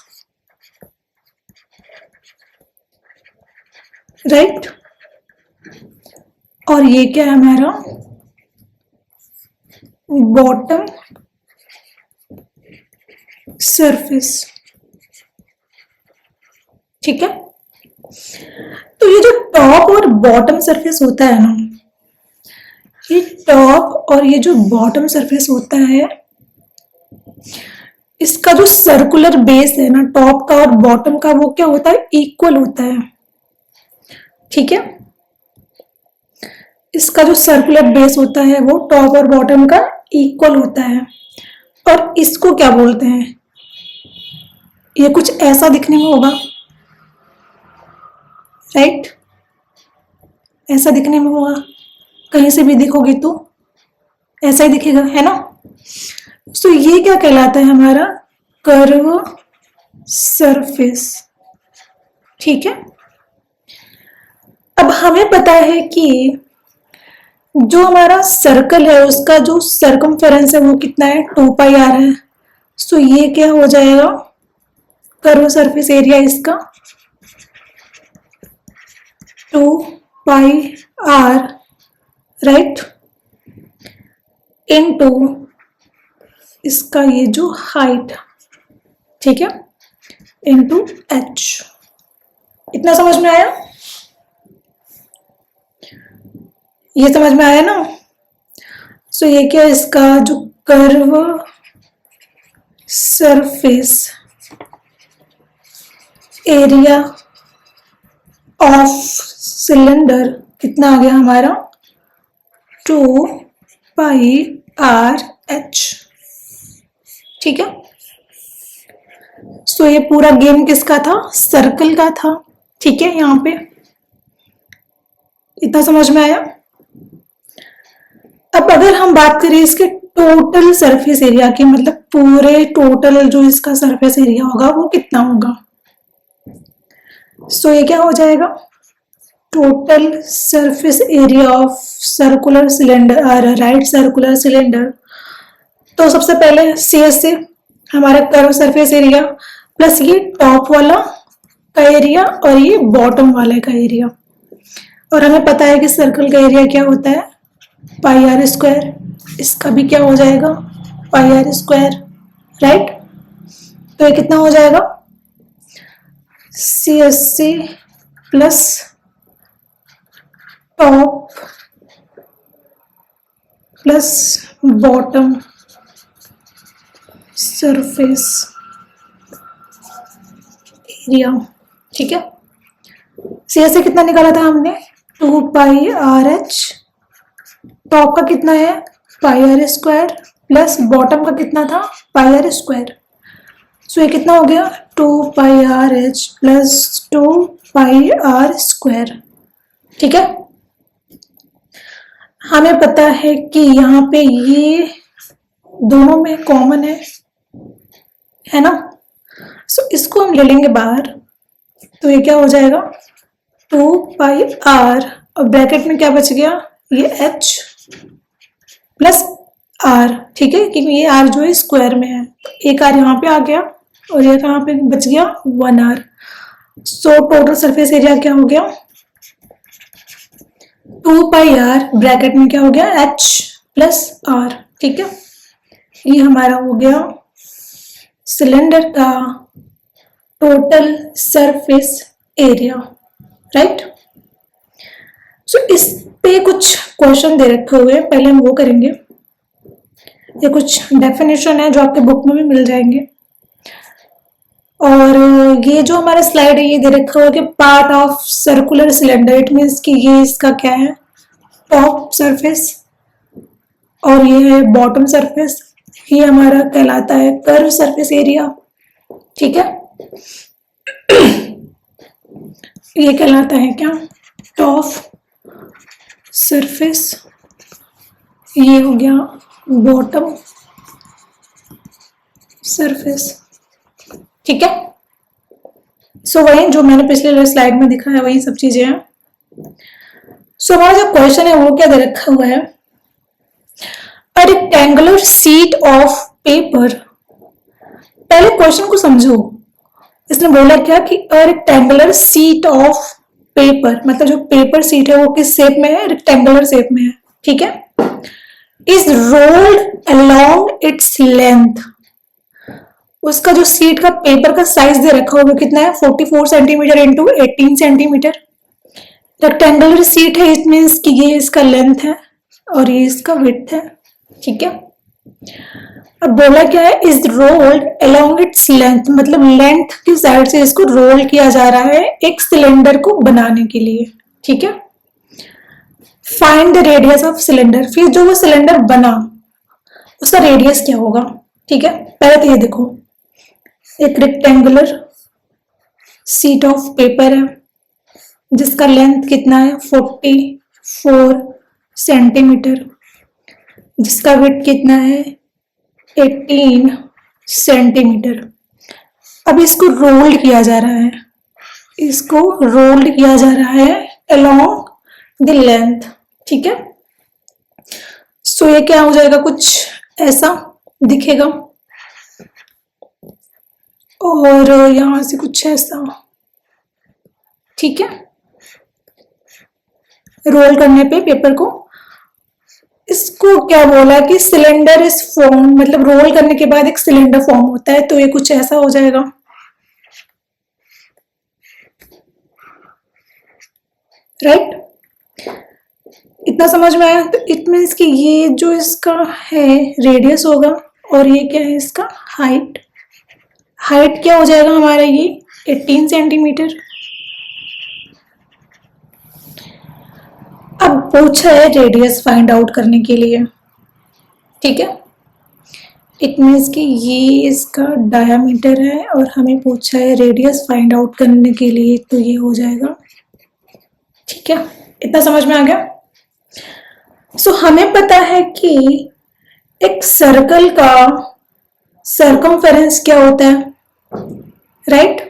राइट। और ये क्या है हमारा बॉटम सरफेस, ठीक है। तो ये जो टॉप और बॉटम सरफेस होता है ना, ये टॉप और ये जो बॉटम सरफेस होता है इसका जो सर्कुलर बेस है ना टॉप का और बॉटम का वो क्या होता है इक्वल होता है, ठीक है। इसका जो सर्कुलर बेस होता है वो टॉप और बॉटम का इक्वल होता है। और इसको क्या बोलते हैं, ये कुछ ऐसा दिखने में होगा, राइट। ऐसा दिखने में होगा, कहीं से भी देखोगे तो ऐसा ही दिखेगा, है ना। सो ये क्या कहलाता है हमारा कर्व सरफेस, ठीक है। अब हमें पता है कि जो हमारा सर्कल है उसका जो सर्कमफेरेंस है वो कितना है 2 पाई आर है। सो ये क्या हो जाएगा कर्व सरफेस एरिया इसका 2 पाई आर, राइट, इनटू इसका ये जो हाइट, ठीक है, इनटू एच। इतना समझ में आया, ये समझ में आया ना। सो ये क्या इसका जो curve surface area of cylinder कितना आ गया हमारा 2 पाई आर एच, ठीक है। सो ये पूरा गेम किसका था सर्कल का था, ठीक है। यहाँ पे इतना समझ में आया। अब अगर हम बात करें इसके टोटल सरफेस एरिया की, मतलब पूरे टोटल जो इसका सरफेस एरिया होगा वो कितना होगा। सो ये क्या हो जाएगा total surface area of circular cylinder और राइट सर्कुलर सिलेंडर। तो सबसे पहले CS से हमारा कर्व सरफेस एरिया प्लस ये टॉप वाला का एरिया और ये बॉटम वाले का एरिया। और हमें पता है कि सर्कल का एरिया क्या होता है पाई आर स्क्वायर, इसका भी क्या हो जाएगा पाई आर स्क्वायर, राइट। तो ये कितना हो जाएगा CSC plus top plus bottom surface area, ठीक है। CSC कितना निकाला था हमने 2 पाई आर एच, टॉप का कितना है पाई आर स्क्वायर प्लस बॉटम का कितना था, पाई आर स्क्वायर। सो ये कितना हो गया, 2πRh प्लस 2πr²। ठीक है, हमें पता है कि यहाँ पे ये दोनों में कॉमन है ना। सो इसको हम ले लेंगे बाहर, तो ये क्या हो जाएगा, 2πr, और ब्रैकेट में क्या बच गया, ये h प्लस r। ठीक है, क्योंकि ये r जो है स्क्वायर में है, एक r यहाँ पे आ गया और ये कहाँ पे बच गया, 1r। So total surface area क्या हो गया, 2πr, ब्रैकेट में क्या हो गया, h प्लस r। ठीक है, ये हमारा हो गया सिलेंडर का total surface area, right. So इस पे कुछ क्वेश्चन दे रखे हुए हैं, पहले हम वो करेंगे। ये कुछ डेफिनेशन है जो आपके बुक में भी मिल जाएंगे। और ये जो हमारा स्लाइड है ये दे रखा हुआ कि part of circular cylinder, it means कि ये इसका क्या है, टॉप सरफेस और ये है बॉटम सरफेस। ये हमारा कहलाता है कर्व सरफेस एरिया। ठीक है, ये कहलाता है क्या, टॉप सरफेस। ये हो गया बॉटम सरफेस। ठीक है, सो वही जो मैंने पिछले स्लाइड में दिखाया वही सब चीजें हैं। सो हमारा जो क्वेश्चन है वो क्या दे रखा हुआ है, a rectangular sheet of paper. पहले क्वेश्चन को समझो, इसने बोला क्या कि a rectangular sheet of paper, मतलब जो पेपर शीट है वो किस शेप में है, रेक्टेंगुलर शेप में है। ठीक है, is rolled along its length. उसका जो सीट का पेपर का साइज दे रखा होगा कितना है, 44 centimetre into 18 centimetre. Rectangular seat है, इट मीन्स कि ये इसका लेंथ है और ये इसका विड्थ है। ठीक है, अब बोला क्या है, is rolled along its length, मतलब लेंथ की साइड से इसको रोल किया जा रहा है एक सिलेंडर को बनाने के लिए। ठीक है, find the radius of cylinder, फिर जो वो सिलेंडर बना उसका रेडियस क्या होगा। ठीक है, पहले तो ये देखो, एक रेक्टेंगुलर शीट ऑफ पेपर है जिसका लेंथ कितना है, 44 सेंटीमीटर, जिसका विड्थ कितना है, 18 सेंटीमीटर। अब इसको रोल्ड किया जा रहा है, इसको रोल्ड किया जा रहा है अलोंग द लेंथ। ठीक है, सो ये क्या हो जाएगा, कुछ ऐसा दिखेगा और यहां से कुछ ऐसा। ठीक है, रोल करने पे पेपर को, इसको क्या बोला कि सिलेंडर इज फॉर्म, मतलब रोल करने के बाद एक सिलेंडर फॉर्म होता है, तो ये कुछ ऐसा हो जाएगा। राइट, इतना समझ में आया। तो इट मीन्स कि ये जो इसका है रेडियस होगा और ये क्या है इसका हाइट। हाइट क्या हो जाएगा हमारा, ये 18 सेंटीमीटर। अब पूछा है रेडियस फाइंड आउट करने के लिए। ठीक है, इट मीन्स कि ये इसका डायामीटर है और हमें पूछा है रेडियस फाइंड आउट करने के लिए, तो ये हो जाएगा। ठीक है, इतना समझ में आ गया। सो हमें पता है कि एक सर्कल का सर्कमफेरेंस क्या होता है, राइट।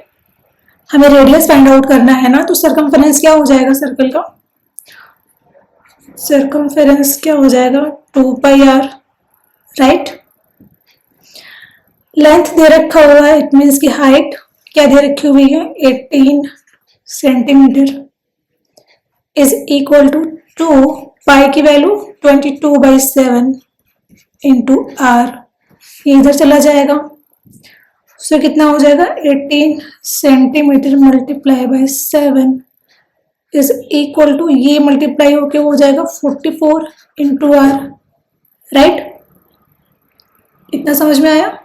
हमें रेडियस फाइंड आउट करना है ना, तो सर्कमफेरेंस क्या हो जाएगा, सर्कल का सर्कमफेरेंस क्या हो जाएगा, 2πr, राइट। लेंथ दे रखा हुआ है, इट मीन्स की हाइट क्या दे रखी हुई है, 18 सेंटीमीटर, इज इक्वल टू 2 पाई की वैल्यू 22/7 इंटू आर। ये इधर चला जाएगा, सो कितना हो जाएगा, 18 centimetre multiply by 7 is equal to, ये मल्टीप्लाई होके हो जाएगा 44 इंटू आर, राइट। इतना समझ में आया।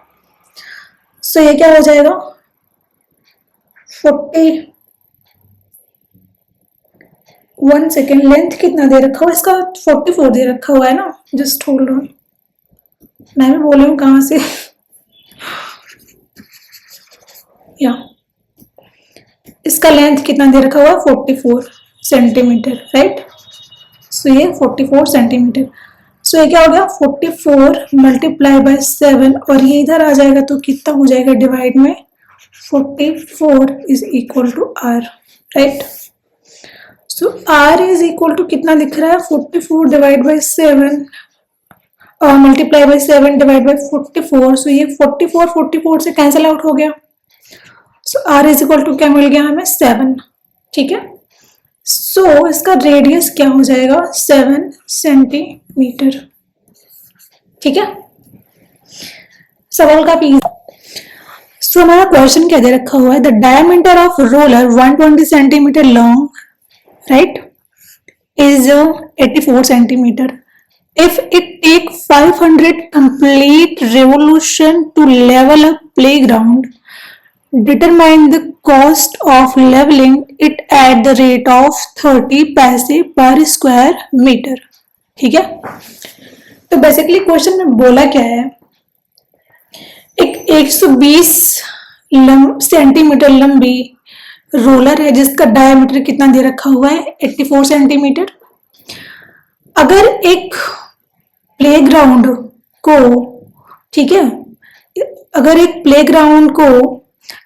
सो ये क्या हो जाएगा, 1 सेकेंड, लेंथ कितना दे रखा हुआ इसका, 44 दे रखा हुआ है ना, जस्ट होल्ड ऑन। मैं भी बोल रही हूँ कहाँ से। या इसका लेंथ कितना दे रखा हुआ है, 44 सेंटीमीटर, राइट। सो ये 44 सेंटीमीटर। सो ये क्या हो गया, 44 मल्टीप्लाई बाय 7, और ये इधर आ जाएगा तो कितना हो जाएगा डिवाइड में, 44 is equal to R, right. So R is equal to कितना दिख रहा है, 44 divide by 7 multiply by 7 divide by 44। So ये 44 से कैंसिल आउट हो गया। So R is equal to क्या मिल गया हमें, 7, ठीक है। सो इसका रेडियस क्या हो जाएगा, 7 सेंटीमीटर, ठीक है। सवाल काफी। सो हमारा क्वेश्चन क्या दे रखा हुआ है, the diameter of roller 120 centimetre long, right, is 84 centimeter. If it take 500 complete revolution to level a playground, determine the cost of leveling it at the rate of 30 पैसे per square meter, ठीक है। तो बेसिकली क्वेश्चन में बोला क्या है, एक 120 सेंटीमीटर लंबी रोलर है जिसका डायमीटर कितना दे रखा हुआ है, 84 सेंटीमीटर। अगर एक प्लेग्राउंड को, ठीक है, अगर एक प्लेग्राउंड को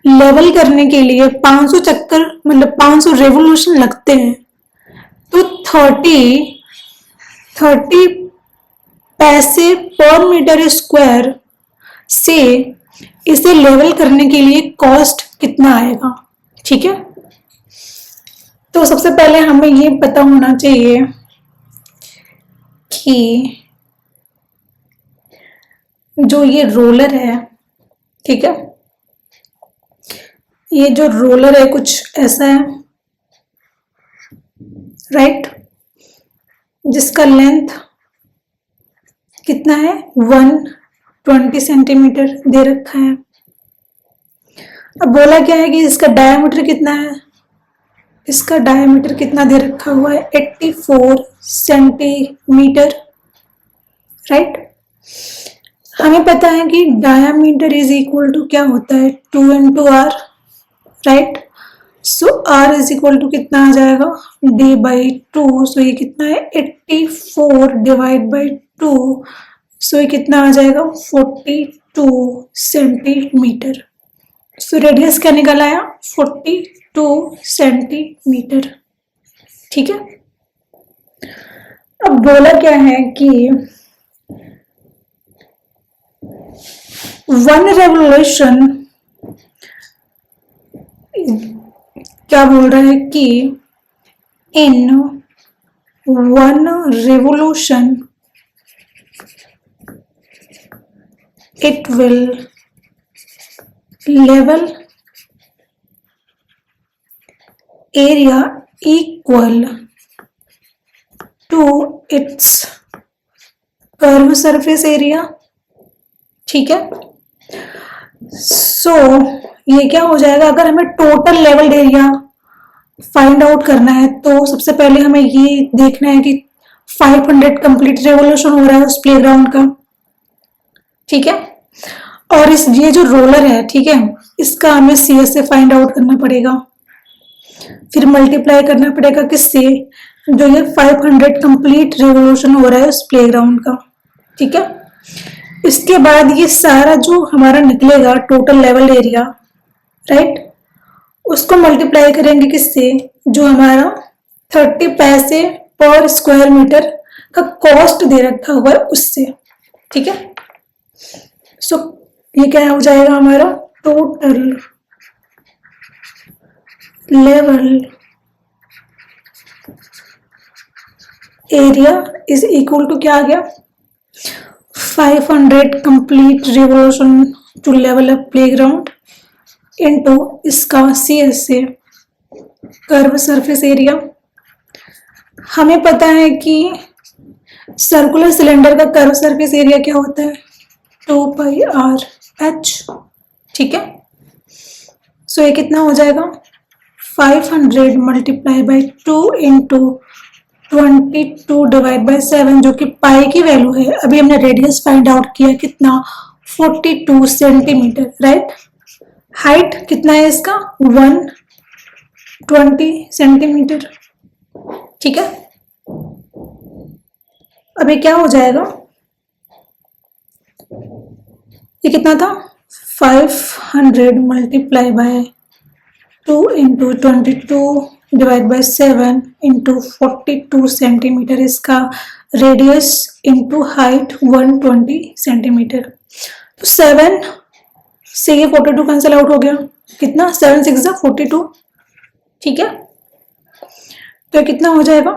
लेवल करने के लिए 500 चक्कर मतलब 500 रेवोल्यूशन लगते हैं, तो 30 पैसे पर मीटर स्क्वायर से इसे लेवल करने के लिए कॉस्ट कितना आएगा, ठीक है। तो सबसे पहले हमें ये पता होना चाहिए कि जो ये रोलर है, ठीक है, ये जो रोलर है कुछ ऐसा है, राइट, जिसका लेंथ कितना है, 120 सेंटीमीटर दे रखा है। अब बोला क्या है कि इसका डायमीटर कितना है, इसका डायमीटर कितना दे रखा हुआ है, 84 सेंटीमीटर, राइट। हमें पता है कि डायमीटर इज इक्वल टू क्या होता है, 2 into R, right. So R is equal to कितना आ जाएगा, d बाई 2। सो ये कितना है, 84 डिवाइड बाई 2। सो ये कितना आ जाएगा, 42 सेंटीमीटर। सो रेडियस क्या निकल आया, 42 सेंटीमीटर, ठीक है। अब बोला क्या है कि 1 रेवोल्यूशन, क्या बोल रहा है कि इन 1 revolution it will level area equal to its curve surface area, ठीक है। सो ये क्या हो जाएगा, अगर हमें total level area find out करना है तो सबसे पहले हमें ये देखना है कि 500 कंप्लीट रेवोल्यूशन हो रहा है उस प्लेग्राउंड का, ठीक है। और इस ये जो रोलर है, ठीक है, इसका हमें CS से फाइंड आउट करना पड़ेगा, फिर मल्टीप्लाई करना पड़ेगा किससे, जो ये 500 कंप्लीट रेवोल्यूशन हो रहा है उस प्लेग्राउंड का, ठीक है। इसके बाद ये सारा जो हमारा निकलेगा टोटल लेवल एरिया, राइट, उसको मल्टीप्लाई करेंगे किससे, जो हमारा 30 पैसे पर स्क्वायर मीटर का कॉस्ट दे रखा हुआ है उससे, ठीक है। सो ये क्या हो जाएगा हमारा, total level area is equal to क्या आ गया, 500 complete revolution to level up playground into इसका CS से कर्व सरफेस एरिया। हमें पता है कि सर्कुलर सिलेंडर का कर्व सरफेस एरिया क्या होता है, 2 पाई आर एच, ठीक है। सो ये कितना हो जाएगा, 500 multiply by 2 into 22 divide by 7 जो कि पाई की वैल्यू है। अभी हमने रेडियस फाइंड आउट किया कितना, 42 सेंटीमीटर, राइट। हाइट कितना है इसका, 120 सेंटीमीटर, ठीक है। अभी क्या हो जाएगा, ये कितना था, 500 multiply by 2 into 22 divide by 7 into 42 centimetre इसका रेडियस इंटू हाइट 120 सेंटीमीटर। तो 7 से ये 42 कैंसिल आउट हो गया, कितना, 7 6 42, ठीक है। तो कितना हो जाएगा,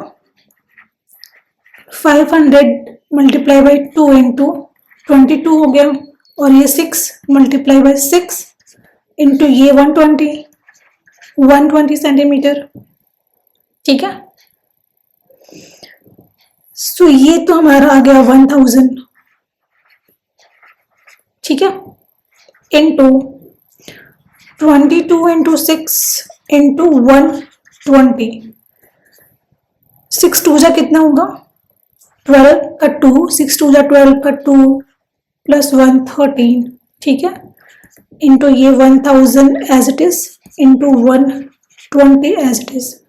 500 मल्टीप्लाई बाई 2 इंटू 22 हो गया, और ये 6 मल्टीप्लाई बाई 6 इंटू ये 120 सेंटीमीटर, ठीक है। सो ये तो हमारा आ गया 1000, ठीक है, इंटू 22 इंटू 6 इंटू 120, 6 2 जा कितना होगा, 12 का 2, 6 2 जा 12 का 2 प्लस 1 13, ठीक है, इंटू ये 1000 as it is into 120 as it is.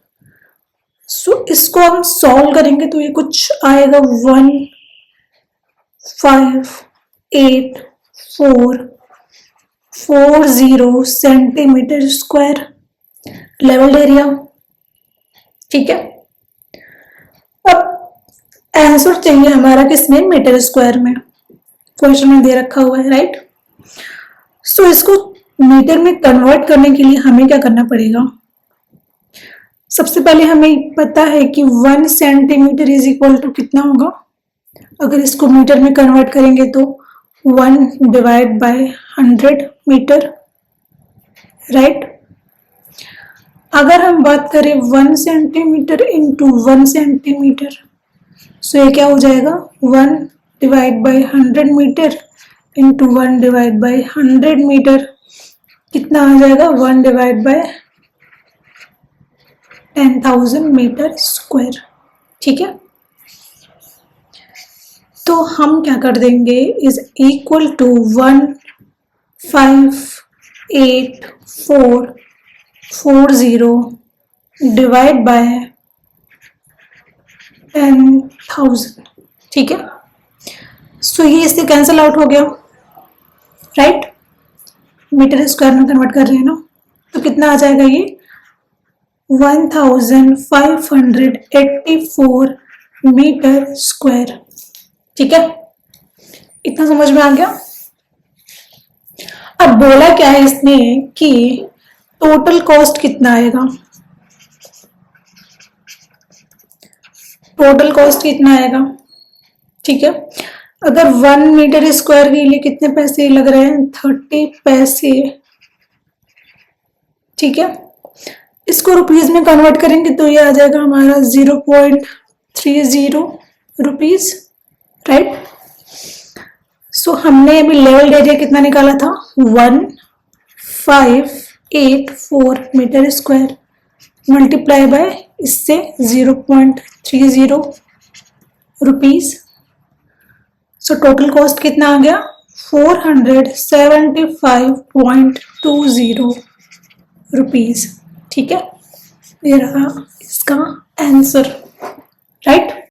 So इसको हम सॉल्व करेंगे तो ये कुछ आएगा 158440 सेंटीमीटर स्क्वायर लेवल एरिया, ठीक है। अब आंसर चाहिए हमारा किसमें, मीटर स्क्वायर में, क्वेश्चन में दे रखा हुआ है, राइट। सो इसको मीटर में कन्वर्ट करने के लिए हमें क्या करना पड़ेगा, सबसे पहले हमें पता है कि 1 सेंटीमीटर इज इक्वल टू कितना होगा, अगर इसको मीटर में कन्वर्ट करेंगे तो 1 डिवाइड बाय 100 मीटर, राइट। अगर हम बात करें 1 सेंटीमीटर इंटू 1 सेंटीमीटर, सो ये क्या हो जाएगा, 1 divide by 100 metre into 1 divide by 100 metre, कितना आ जाएगा, 1 डिवाइड बाय 10,000 मीटर स्क्वायर, ठीक है। तो हम क्या कर देंगे, is equal to 158440 divide by 10,000, ठीक है। सो ये इससे कैंसिल आउट हो गया, राइट, मीटर स्क्वायर में कन्वर्ट कर रहे हैं ना, तो कितना आ जाएगा ये 1584 मीटर स्क्वायर, ठीक है। इतना समझ में आ गया। अब बोला क्या है इसने कि टोटल कॉस्ट कितना आएगा, टोटल कॉस्ट कितना आएगा, ठीक है। अगर 1 मीटर स्क्वायर के लिए कितने पैसे लग रहे हैं, 30 पैसे, ठीक है। इसको रुपीज में कन्वर्ट करेंगे तो ये आ जाएगा हमारा 0.30 रुपीज, राइट। सो हमने अभी लेवल एरिया कितना निकाला था, 1584 मीटर स्क्वायर मल्टीप्लाई बाय इससे 0.30 रुपीज। सो टोटल कॉस्ट कितना आ गया, 475.20 रुपीज, ठीक है। ये रहा इसका आंसर।